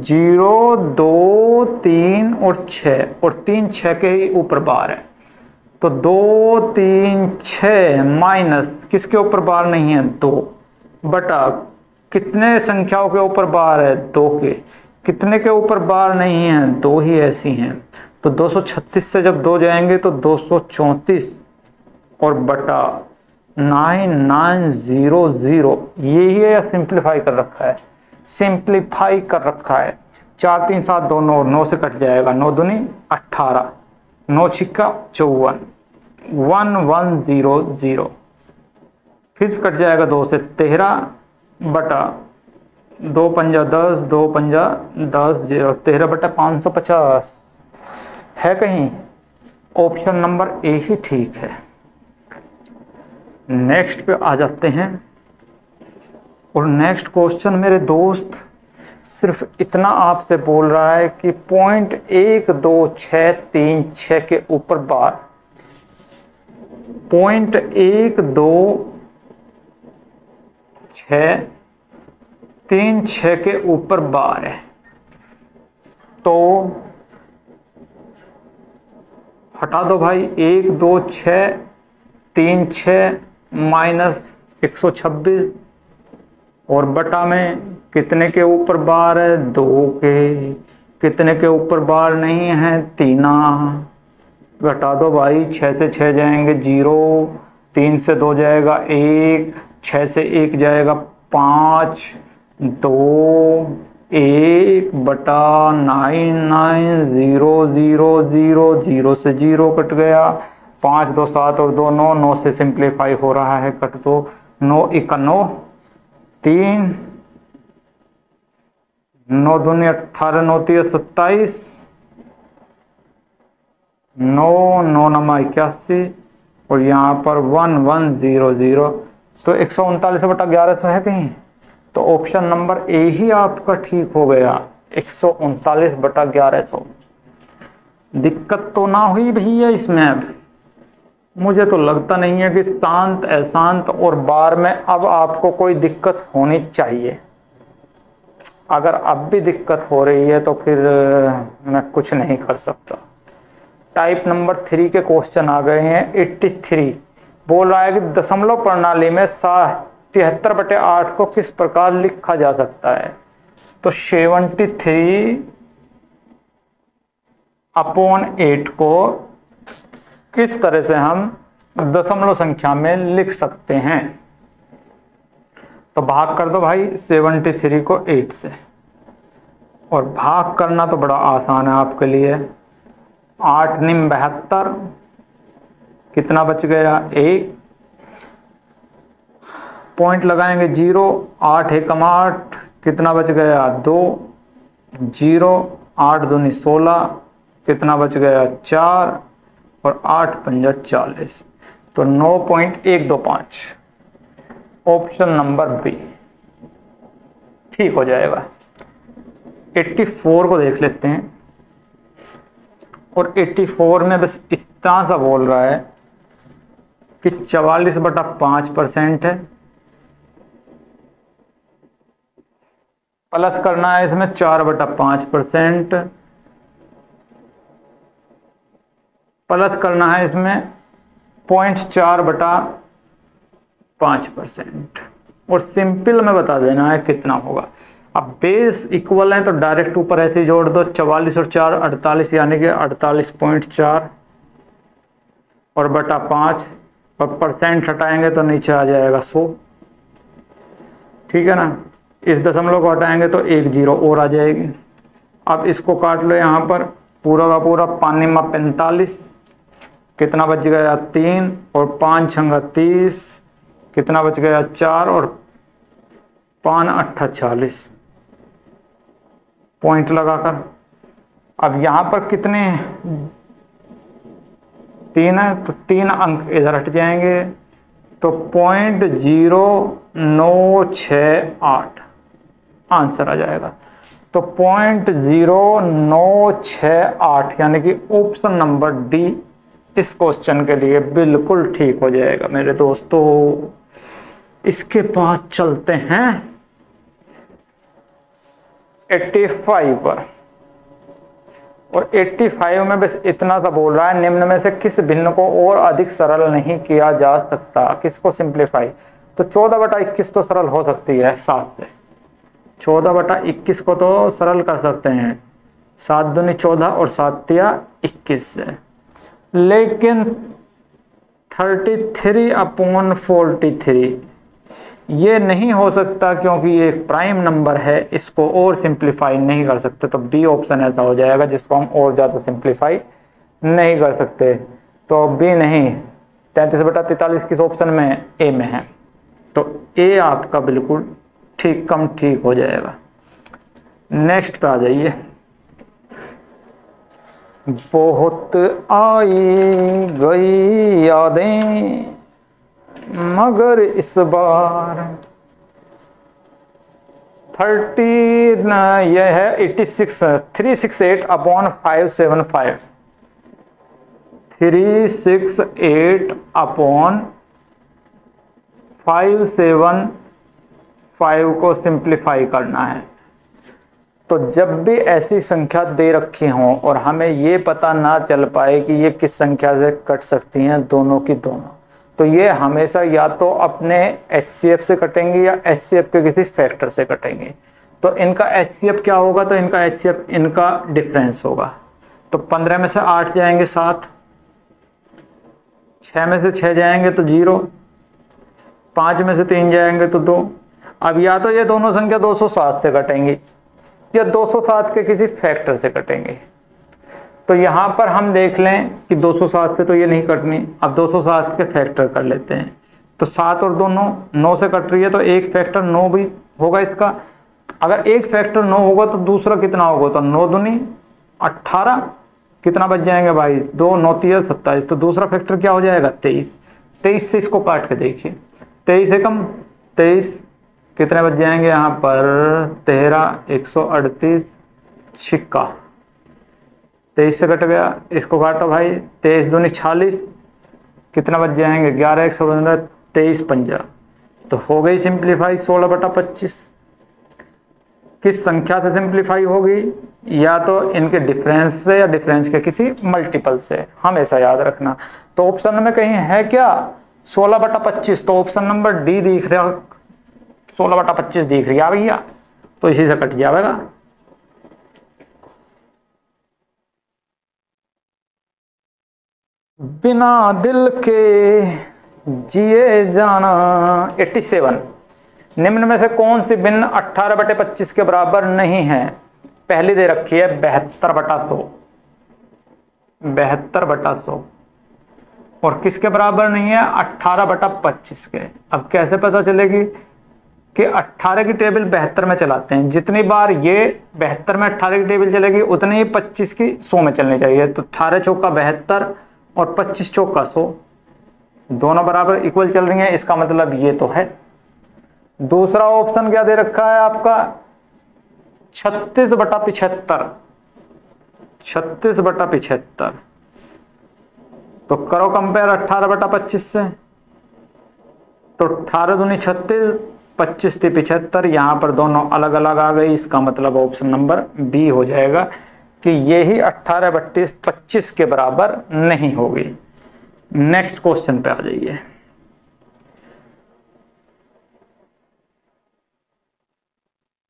0, 2, 3 और 6, और 3 6 के ही ऊपर बार है। तो 2, 3, 6 माइनस किसके ऊपर बार नहीं है, 2 बटा कितने संख्याओं के ऊपर बार है, 2 के। कितने के ऊपर बार नहीं है, 2 ही ऐसी हैं। तो 236 से जब 2 जाएंगे तो 234 और बटा 9900, यही है या सिंप्लीफाई कर रखा है, सिंप्लीफाई कर रखा है। 4 3 7 2 9, 9 से कट जाएगा, 9 दूनी 18, 9 छिक्का 54, 1100, फिर कट जाएगा 2 से 13 बटा 2 पंजा 10, 2 पंजा 10, 0, 13/550 है कहीं, ऑप्शन नंबर ए ही ठीक है। नेक्स्ट पे आ जाते हैं। और नेक्स्ट क्वेश्चन मेरे दोस्त सिर्फ इतना आपसे बोल रहा है कि 0.1236 के ऊपर बार, 0.1236 के ऊपर बार है। तो हटा दो भाई, 1 2 6 3 6 माइनस 126 और बटा में कितने के ऊपर बार है, 2 के। कितने के ऊपर बार नहीं है, 3। घटा दो भाई, 6 से 6 जाएंगे 0, 3 से 2 जाएगा 1, 6 से 1 जाएगा 5, 2 1 बटा 990000, 0 से 0 कट गया, 5 2 7 और 2 9, 9 से सिंप्लीफाई हो रहा है, कट दो, 9 1 9, 3 9 दूनी 18, 9 3 27, 9 9 नमा 81 और यहाँ पर 1100, तो 139/1100 है कहीं। तो ऑप्शन नंबर ए ही आपका ठीक हो गया, 139/1100। दिक्कत तो ना हुई भैया इसमें। अब मुझे तो लगता नहीं है कि शांत अशांत और बार में अब आपको कोई दिक्कत होनी चाहिए। अगर अब भी दिक्कत हो रही है तो फिर मैं कुछ नहीं कर सकता। टाइप नंबर 3 के क्वेश्चन आ गए हैं। 83 बोल रहा है कि दशमलव प्रणाली में 73/8 को किस प्रकार लिखा जा सकता है। तो 73/8 को किस तरह से हम दशमलव संख्या में लिख सकते हैं। तो भाग कर दो भाई 73 को 8 से, और भाग करना तो बड़ा आसान है आपके लिए। 8 निम 72, कितना बच गया 1, पॉइंट लगाएंगे 0, 8 एकम 8, कितना बच गया 2, 0, 8 दूनी 16, कितना बच गया 4 और 8 पंजा 40, तो 9.125 ऑप्शन नंबर बी ठीक हो जाएगा। 84 को देख लेते हैं। और 84 में बस इतना सा बोल रहा है कि 44/5% है, प्लस करना है इसमें 4/5%, प्लस करना है इसमें 0.4/5%, और सिंपल में बता देना है कितना होगा। अब बेस इक्वल है तो डायरेक्ट ऊपर ऐसे ही जोड़ दो, 44 और 4 48, यानी कि 48.4 और बटा 5, और परसेंट हटाएंगे तो नीचे आ जाएगा 100। ठीक है ना, इस दशमलव को हटाएंगे तो 1 0 और आ जाएगी। अब इसको काट लो यहाँ पर, पूरा का पूरा 5 × 45, कितना बच गया 3, और 5 × 30, कितना बच गया 4, और 5 × 8 40, पॉइंट लगाकर। अब यहाँ पर कितने 3 है तो 3 अंक इधर हट जाएंगे, तो 0.0968 आंसर आ जाएगा। तो 0.0968 यानी कि ऑप्शन नंबर डी इस क्वेश्चन के लिए बिल्कुल ठीक हो जाएगा मेरे दोस्तों। इसके बाद चलते हैं 85 पर, और 85 में बस इतना सा बोल रहा है, निम्न में से किस भिन्न को और अधिक सरल नहीं किया जा सकता। किसको सिंप्लीफाई, तो 14/21 तो सरल हो सकती है 7 से, 14/21 को तो सरल कर सकते हैं, 7 दूनी 14 और 7 तिया 21 से। लेकिन 33/43 ये नहीं हो सकता, क्योंकि ये एक प्राइम नंबर है, इसको और सिंप्लीफाई नहीं कर सकते। तो बी ऑप्शन ऐसा हो जाएगा जिसको हम और ज़्यादा सिंप्लीफाई नहीं कर सकते। तो बी नहीं, 33/43 किस ऑप्शन में, ए में है। तो ए आपका बिल्कुल ठीक कम ठीक हो जाएगा। नेक्स्ट पे आ जाइए। बहुत आई गई यादें मगर इस बार 30 यह है 368/575, 368/575 को सिंप्लीफाई करना है। तो जब भी ऐसी संख्या दे रखी हो और हमें ये पता ना चल पाए कि ये किस संख्या से कट सकती हैं, दोनों की दोनों, तो ये हमेशा या तो अपने HCF से कटेंगे या HCF के किसी फैक्टर से कटेंगे। तो इनका HCF क्या होगा, तो इनका HCF इनका डिफरेंस होगा। तो 15 में से 8 जाएंगे 7, 6 में से 6 जाएंगे तो 0, 5 में से 3 जाएंगे तो 2। अब या तो ये दोनों संख्या 207 से कटेंगी या 207 के किसी फैक्टर से कटेंगे। तो यहाँ पर हम देख लें कि 207 से तो ये नहीं कटनी, अब 207 के फैक्टर कर लेते हैं। तो 7 और 2 9 से कट रही है, तो एक फैक्टर 9 भी होगा इसका। अगर एक फैक्टर 9 होगा तो दूसरा कितना होगा, तो 9 दूनी 18, कितना बच जाएंगे भाई 2 9 3 27, तो दूसरा फैक्टर क्या हो जाएगा 23। 23 से इसको काट के देखिए, 23 एकम 23, कितने बच जाएंगे यहाँ पर 13 138 छिक्का, 23 से कट गया, इसको काटो भाई, 23 दूनी 46, कितना बच जाएंगे 11 115 23 50, तो हो गई सिंप्लीफाई 16/25। किस संख्या से सिंप्लीफाई होगी, या तो इनके डिफरेंस से या डिफरेंस के किसी मल्टीपल से, हमेशा याद रखना। तो ऑप्शन में कहीं है क्या 16/25, तो ऑप्शन नंबर डी दिख रहा, 16/25 दिख रही है भैया, तो इसी से कट जाएगा। बिना दिल के जिए जाना 87, निम्न में से कौन सी भिन्न 18/25 के बराबर नहीं है। पहली दे रखी है 72/100, 72/100, और किसके बराबर नहीं है 18/25 के। अब कैसे पता चलेगी कि 18 की टेबल 72 में चलाते हैं, जितनी बार ये 72 में 18 की टेबल चलेगी उतनी ही 25 की 100 में चलनी चाहिए। तो 18 चौका 72 और 25 चौका 100, दोनों बराबर इक्वल चल रही हैं, इसका मतलब ये तो है। दूसरा ऑप्शन क्या दे रखा है आपका 36/75, 36/75, तो करो कंपेयर 18/25 से, तो 18 दूनी 36, 25 थी 75, यहाँ पर दोनों अलग अलग आ गई। इसका मतलब ऑप्शन नंबर बी हो जाएगा कि ये ही 18 32 25 के बराबर नहीं होगी। नेक्स्ट क्वेश्चन पे आ जाइए।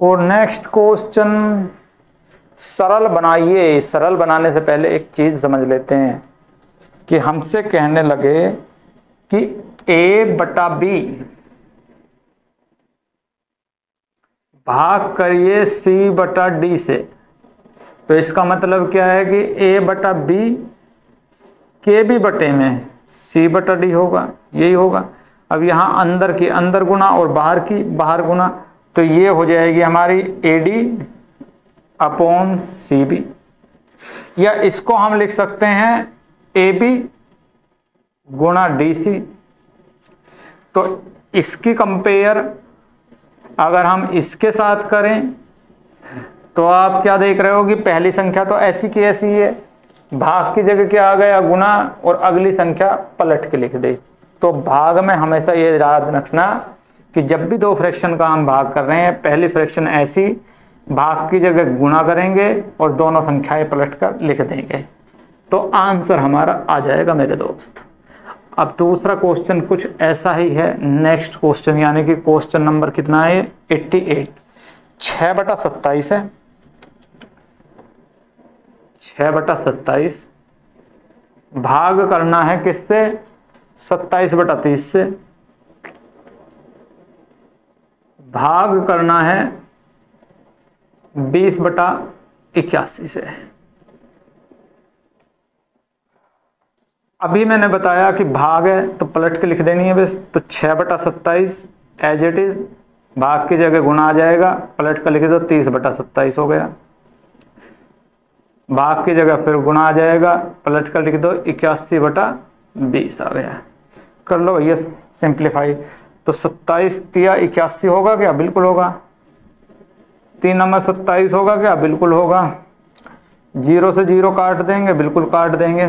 और नेक्स्ट क्वेश्चन सरल बनाइए। सरल बनाने से पहले एक चीज समझ लेते हैं कि हमसे कहने लगे कि a/b भाग करिए c/d से, तो इसका मतलब क्या है कि a/b के भी बटे में c/d होगा, यही होगा। अब यहाँ अंदर की अंदर गुना और बाहर की बाहर गुना, तो ये हो जाएगी हमारी AD/CB, या इसको हम लिख सकते हैं AB गुणा DC। तो इसकी कंपेयर अगर हम इसके साथ करें तो आप क्या देख रहे हो कि पहली संख्या तो ऐसी की ऐसी है, भाग की जगह क्या आ गया गुना, और अगली संख्या पलट के लिख दे। तो भाग में हमेशा ये याद रखना कि जब भी दो फ्रैक्शन का हम भाग कर रहे हैं, पहली फ्रैक्शन ऐसी भाग की जगह गुणा करेंगे और दोनों संख्याएं पलट कर लिख देंगे, तो आंसर हमारा आ जाएगा मेरे दोस्त। अब दूसरा क्वेश्चन कुछ ऐसा ही है। नेक्स्ट क्वेश्चन यानी कि क्वेश्चन नंबर कितना है, 88। 6/27 है, 6/27 भाग करना है किससे, 27/30 से। भाग करना है 20/81 से। अभी मैंने बताया कि भाग है तो पलट के लिख देनी है बस। तो 6/27 एज इट इज, भाग की जगह गुणा आ जाएगा, पलट कर लिख दो 30/27 हो गया। भाग की जगह फिर गुणा आ जाएगा, पलट कर लिख दो 81/20 आ गया। कर लो भैया सिंप्लीफाई। तो 27 तिया 81 होगा क्या, बिल्कुल होगा। 3 नंबर 27 होगा क्या, बिल्कुल होगा। 0 से 0 काट देंगे, बिल्कुल काट देंगे।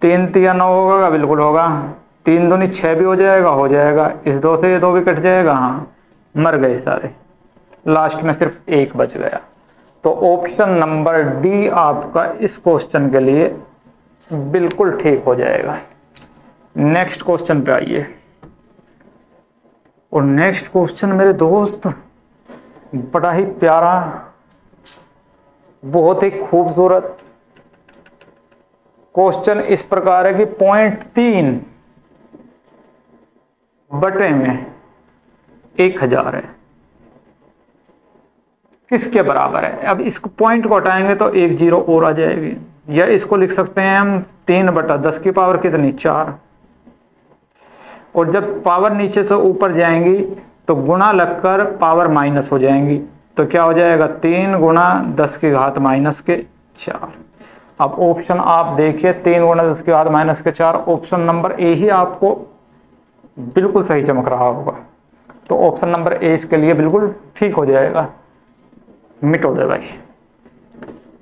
3 तिया 9 होगा क्या, बिल्कुल होगा। 3 दूनी 6 भी हो जाएगा। इस 2 से ये 2 भी कट जाएगा, हाँ मर गए सारे। लास्ट में सिर्फ 1 बच गया। तो ऑप्शन नंबर डी आपका इस क्वेश्चन के लिए बिल्कुल ठीक हो जाएगा। नेक्स्ट क्वेश्चन पे आइए। और नेक्स्ट क्वेश्चन मेरे दोस्त बड़ा ही प्यारा, बहुत ही खूबसूरत क्वेश्चन इस प्रकार है कि 0.3 बटे में 1000 है, किसके बराबर है। अब इसको पॉइंट को हटाएंगे तो 1 0 और आ जाएगी, या इसको लिख सकते हैं हम 3/10 की पावर कितनी, 4। और जब पावर नीचे से ऊपर जाएंगी तो गुणा लगकर पावर माइनस हो जाएंगी, तो क्या हो जाएगा 3 गुणा 10 की घात माइनस के 4। अब ऑप्शन आप देखिए 3 गुणा 10 की घात माइनस के 4, ऑप्शन नंबर ए ही आपको बिल्कुल सही चमक रहा होगा। तो ऑप्शन नंबर ए इसके लिए बिल्कुल ठीक हो जाएगा। मिटो दे भाई।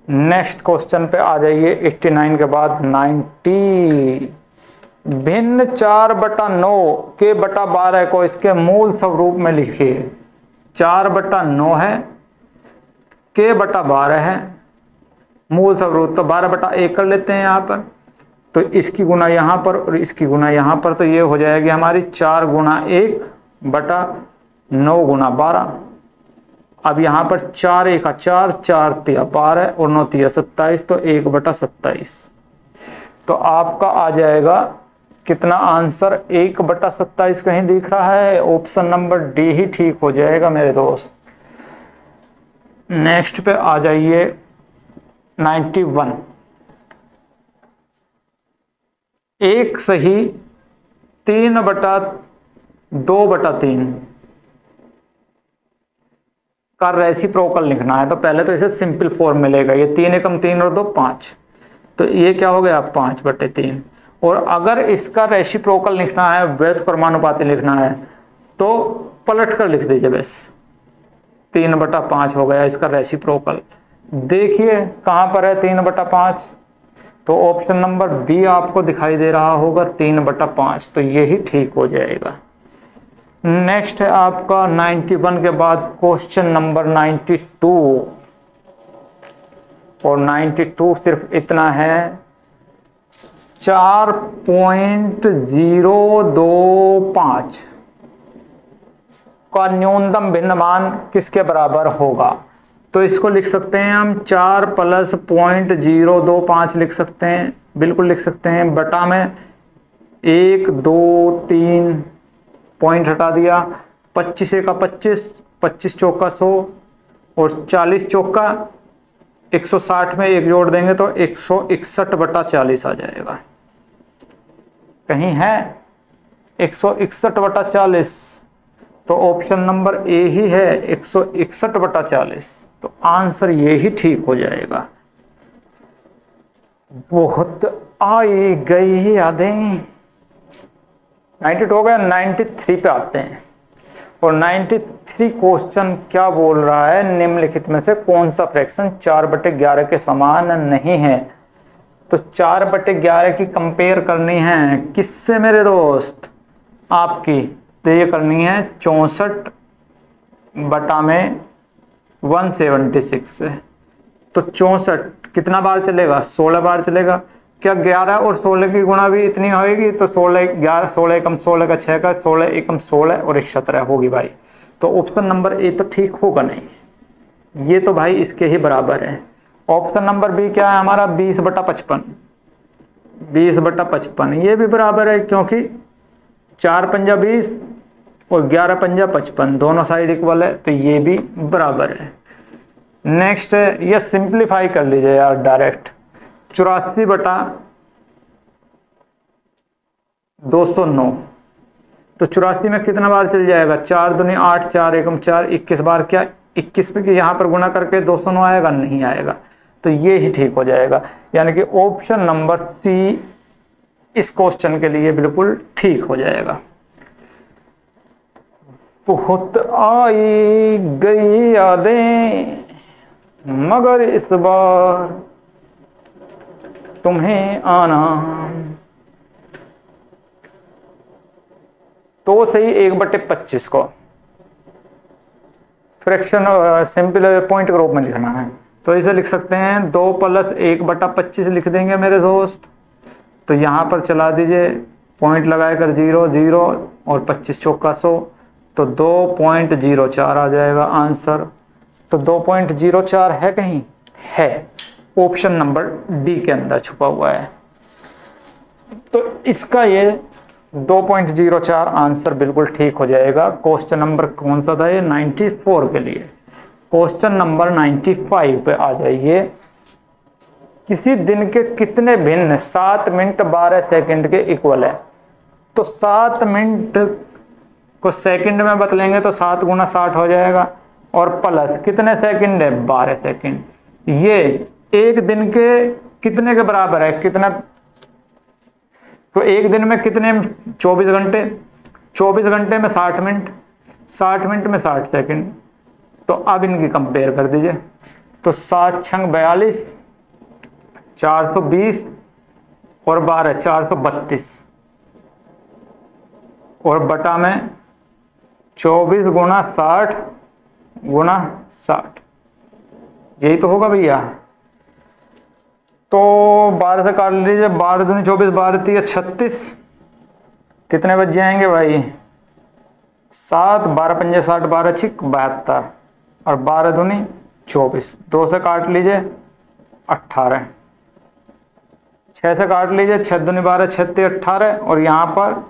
नेक्स्ट क्वेश्चन पे आ जाइए। 89 के बाद 90। भिन्न 4/9 के बटा 12 को इसके मूल स्वरूप में लिखिए। 4/9 है, के बटा 12 है, मूल स्वरूप तो 12/1 कर लेते हैं यहाँ पर। तो इसकी गुना यहाँ पर और इसकी गुना यहाँ पर, तो ये हो जाएगी हमारी 4 गुणा 1/9 गुणा 12। अब यहाँ पर 4 1 4, 4 तिया 12 और 9 तिया 27, तो 1/27। तो आपका आ जाएगा कितना आंसर, 1/27 कहीं दिख रहा है, ऑप्शन नंबर डी ही ठीक हो जाएगा मेरे दोस्त। नेक्स्ट पे आ जाइए 91। एक सही 3/2/3 का रेसिप्रोकल लिखना है। तो पहले तो इसे सिंपल फॉर्म मिलेगा, ये 3 एकम 3 और 2 5, तो ये क्या हो गया 5/3। और अगर इसका रेसिप्रोकल लिखना है, व्युत्क्रमानुपाती क्रमानुपाती लिखना है, तो पलट कर लिख दीजिए बस। 3/5 हो गया इसका रेसिप्रोकल। देखिए कहां पर है 3/5, तो ऑप्शन नंबर बी आपको दिखाई दे रहा होगा 3/5, तो ये ही ठीक हो जाएगा। नेक्स्ट है आपका 91 के बाद क्वेश्चन नंबर 92, और 92 सिर्फ इतना है 4.025 का न्यूनतम भिन्न मान किसके बराबर होगा। तो इसको लिख सकते हैं हम 4 + 0.025 लिख सकते हैं, बिल्कुल लिख सकते हैं, बटा में 1 2 3 पॉइंट हटा दिया, 25 का 25, 25 चौका 100 और 40 चौका 160 में 1 जोड़ देंगे तो 161/40 आ जाएगा। कहीं है 161/40, तो ऑप्शन नंबर ए ही है 161/40, तो आंसर ये ही ठीक हो जाएगा। बहुत आई गई यादें। 92 हो गया, 93 पे आते हैं, और 93 क्वेश्चन क्या बोल रहा है, निम्नलिखित में से कौन सा फ्रैक्शन 4/11 के समान नहीं है। तो 4/11 की कंपेयर करनी है किससे मेरे दोस्त, आपकी तो ये करनी है 64/176 से। तो 64 कितना बार चलेगा, 16 बार चलेगा। क्या 11 और 16 की गुणा भी इतनी होगी, तो 16 11 16 एकम 16 का 6 का 16 एकम 16 और 1 17 होगी भाई। तो ऑप्शन नंबर ए तो ठीक होगा नहीं, ये तो भाई इसके ही बराबर है। ऑप्शन नंबर बी क्या है हमारा, 20/55, 20/55 ये भी बराबर है, क्योंकि 4 पंजा 20 और 11 पंजा 55 दोनों साइड इक्वल है, तो ये भी बराबर है। नेक्स्ट है, यह सिंप्लीफाई कर लीजिए यार डायरेक्ट, 84/209। तो 84 में कितना बार चल जाएगा, 4 दूनी 8, 4 एकम 4, 21 बार, क्या 21 पे यहाँ पर गुणा करके 209 आएगा, नहीं आएगा, तो ये ही ठीक हो जाएगा। यानी कि ऑप्शन नंबर सी इस क्वेश्चन के लिए बिल्कुल ठीक हो जाएगा। बहुत आई गई यादें मगर इस बार तुम्हें आना, तो सही 1/25 को फ्रैक्शन सिंपल पॉइंट ग्रुप में लिखना है, तो इसे लिख सकते हैं 2 + 1/25 लिख देंगे मेरे दोस्त। तो यहाँ पर चला दीजिए, पॉइंट लगाकर 0 0 और 25 चौका 100, तो 2.04 आ जाएगा आंसर। तो 2.04 है कहीं, है, ऑप्शन नंबर डी के अंदर छुपा हुआ है। तो इसका ये 2.04 आंसर बिल्कुल ठीक हो जाएगा। क्वेश्चन नंबर कौन सा था ये, 94 के लिए। क्वेश्चन नंबर 95 पे आ जाइए। किसी दिन के कितने भिन्न 7 मिनट 12 सेकंड के इक्वल है। तो 7 मिनट को सेकंड में बदलेंगे तो 7 × 60 हो जाएगा, और प्लस कितने सेकंड है, 12 सेकंड। ये एक दिन के कितने के बराबर है, कितना, तो एक दिन में कितने, 24 घंटे, 24 घंटे में 60 मिनट, 60 मिनट में 60 सेकंड। तो अब इनकी कंपेयर कर दीजिए, तो 7 × 42 420 और 12 432, और बटा में 24 × 60 × 60, यही तो होगा भैया। तो 12 से काट लीजिए, 12 दूनी 24, 12 3 36, कितने बच जाएंगे भाई, 7, 12 पंजे 60, 12 छिक 72, और 12 दूनी 24, 2 से काट लीजिए 18, 6 से काट लीजिए 6 दूनी 12, 6 3 18, और यहाँ पर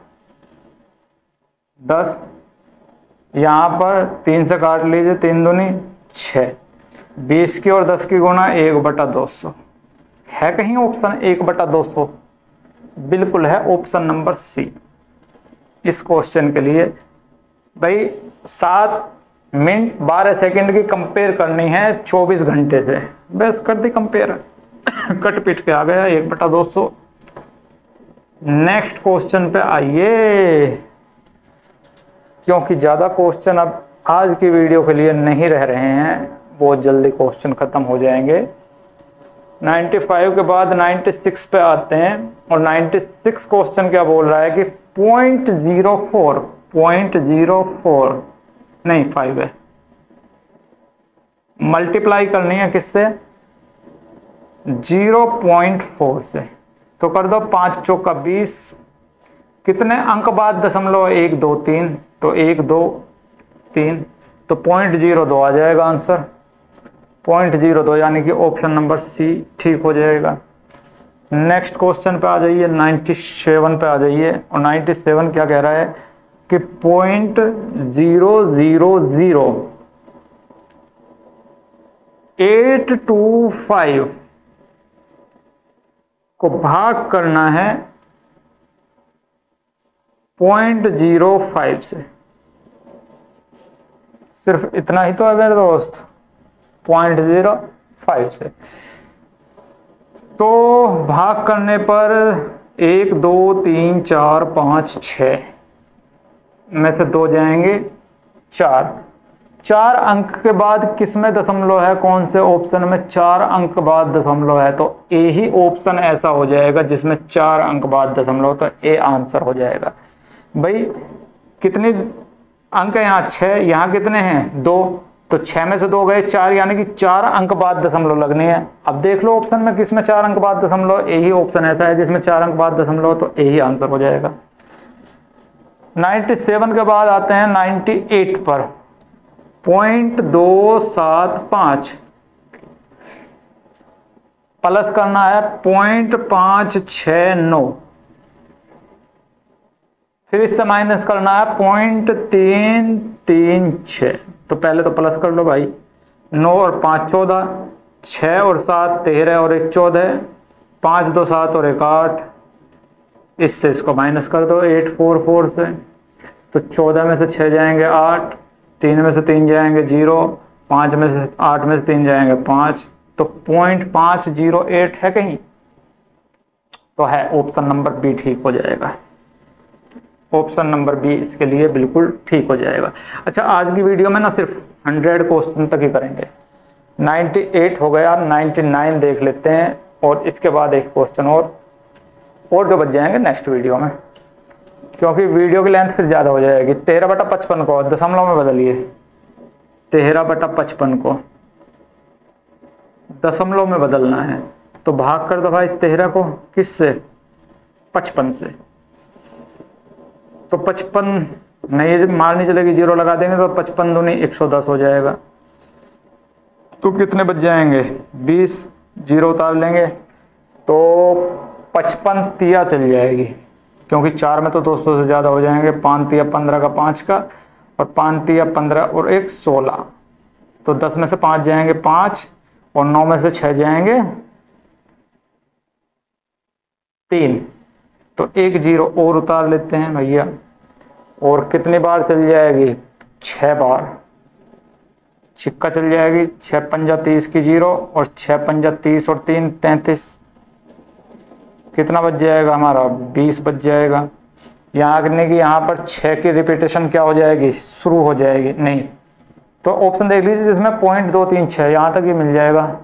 10, यहाँ पर 3 से काट लीजिए 3 दूनी 6, 20 की और 10 की गुणा 1/200 है कहीं ऑप्शन 1/200, बिल्कुल है ऑप्शन नंबर सी इस क्वेश्चन के लिए। भाई 7 मिनट 12 सेकंड की कंपेयर करनी है 24 घंटे से, बस कर दी कंपेयर कट पीट के आ गया 1/200। नेक्स्ट क्वेश्चन पे आइए, क्योंकि ज़्यादा क्वेश्चन अब आज की वीडियो के लिए नहीं रह रहे हैं, बहुत जल्दी क्वेश्चन ख़त्म हो जाएंगे। 95 के बाद 96 पे आते हैं, और 96 क्वेश्चन क्या बोल रहा है कि 0.04 नहीं 5 है, मल्टीप्लाई करनी है किससे, 0.4 से। तो कर दो 5 चौका 20, कितने अंक बाद दशमलव, 1 2 3, तो 1 2 3, तो 0.02 आ जाएगा आंसर, 0.02, यानी कि ऑप्शन नंबर सी ठीक हो जाएगा। नेक्स्ट क्वेश्चन पे आ जाइए, 97 पे आ जाइए। और 97 क्या कह रहा है कि 0.000825 को भाग करना है 0.05 से। सिर्फ इतना ही तो है मेरे दोस्त, 0.05 से। तो भाग करने पर 1 2 3 4 5 6 में से 2 जाएंगे 4 अंक के बाद किस में दशमलव है, कौन से ऑप्शन में 4 अंक बाद दशमलव है, तो ए ही ऑप्शन ऐसा हो जाएगा जिसमें 4 अंक बाद दशमलव, तो ए आंसर हो जाएगा। भाई कितने अंक है यहाँ, 6, यहाँ कितने हैं 2, तो 6 में से 2 गए 4, यानी कि 4 अंक बाद दशमलव लगने हैं। अब देख लो ऑप्शन में किस में 4 अंक बाद दशमलव, यही ऑप्शन ऐसा है जिसमें 4 अंक बाद दशमलव, तो यही आंसर हो जाएगा। 97 के बाद आते हैं 98 पर, 0.275 प्लस करना है 0.569, फिर इससे माइनस करना है 0.336। तो पहले तो प्लस कर लो भाई, 9 और 5 14, 6 और 7 13 और 1 14, 5 2 7 और 1 8, इससे इसको माइनस कर दो 844 से। तो 14 में से 6 जाएंगे 8, 3 में से 3 जाएंगे 0, 5 में से 8 में से 3 जाएंगे 5, तो 0.508 है कहीं, तो है ऑप्शन नंबर बी ठीक हो जाएगा। ऑप्शन नंबर बी इसके लिए बिल्कुल ठीक हो जाएगा। अच्छा, आज की वीडियो में ना सिर्फ 100 क्वेश्चन तक ही करेंगे। 98 हो गया, 99 देख लेते हैं, और इसके बाद एक क्वेश्चन और जो बच जाएंगे नेक्स्ट वीडियो में, क्योंकि वीडियो की लेंथ फिर ज़्यादा हो जाएगी। 13/55 को दशमलव में बदलिए, 13/55 को दशमलव में बदलना है, तो भाग कर दो भाई 13 को किससे, 55 से। तो 55 नहीं मारनी चलेगी, 0 लगा देंगे तो 55 दूनी 110 हो जाएगा। तो कितने बच जाएंगे, 20, 0 उतार लेंगे तो 55 तिया चल जाएगी, क्योंकि 4 में तो 200 से ज़्यादा हो जाएंगे। 5 तिया 15 का 5 का, और 5 तिया 15 और 1 16, तो 10 में से 5 जाएंगे 5, और 9 में से 6 जाएंगे 3, तो 1 0 और उतार लेते हैं भैया। और कितनी बार चल जाएगी, 6 बार छिक्का चल जाएगी। 6 पंजा 30 की 0, और 6 पंजा 30 और 3 33, कितना बच जाएगा हमारा, 20 बच जाएगा। यहाँ करने की यहाँ पर 6 की रिपीटेशन क्या हो जाएगी, शुरू हो जाएगी, नहीं तो ऑप्शन देख लीजिए जिसमें 0.236 यहाँ तक ही मिल जाएगा,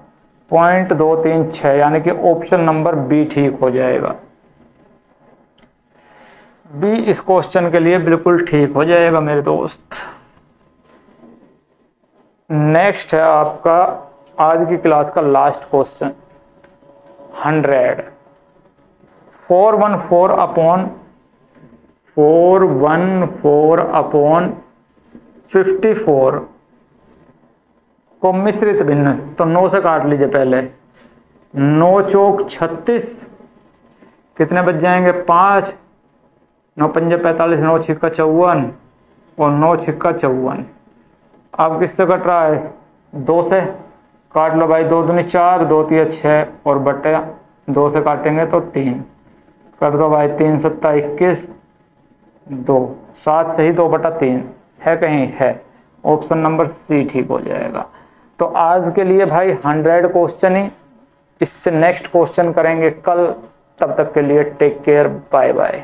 0.236, यानी कि ऑप्शन नंबर बी ठीक हो जाएगा। बी इस क्वेश्चन के लिए बिल्कुल ठीक हो जाएगा मेरे दोस्त। नेक्स्ट है आपका आज की क्लास का लास्ट क्वेश्चन, 100, 414 अपॉन 54 को मिश्रित भिन्न, तो 9 से काट लीजिए पहले, 9 चौक 36, कितने बच जाएंगे 5, 9 पंजे 45, 9 छिक्का 54, और 9 छिक्का 54। अब किससे कट रहा है, 2 से काट लो भाई, 2 दूनी 4, 2 तिया 6, और बटे 2 से काटेंगे तो 3, कर दो भाई 3 7 21, 2 7 से ही 2/3 है कहीं, है, ऑप्शन नंबर सी ठीक हो जाएगा। तो आज के लिए भाई 100 क्वेश्चन ही, इससे नेक्स्ट क्वेश्चन करेंगे कल, तब तक के लिए टेक केयर, बाय बाय।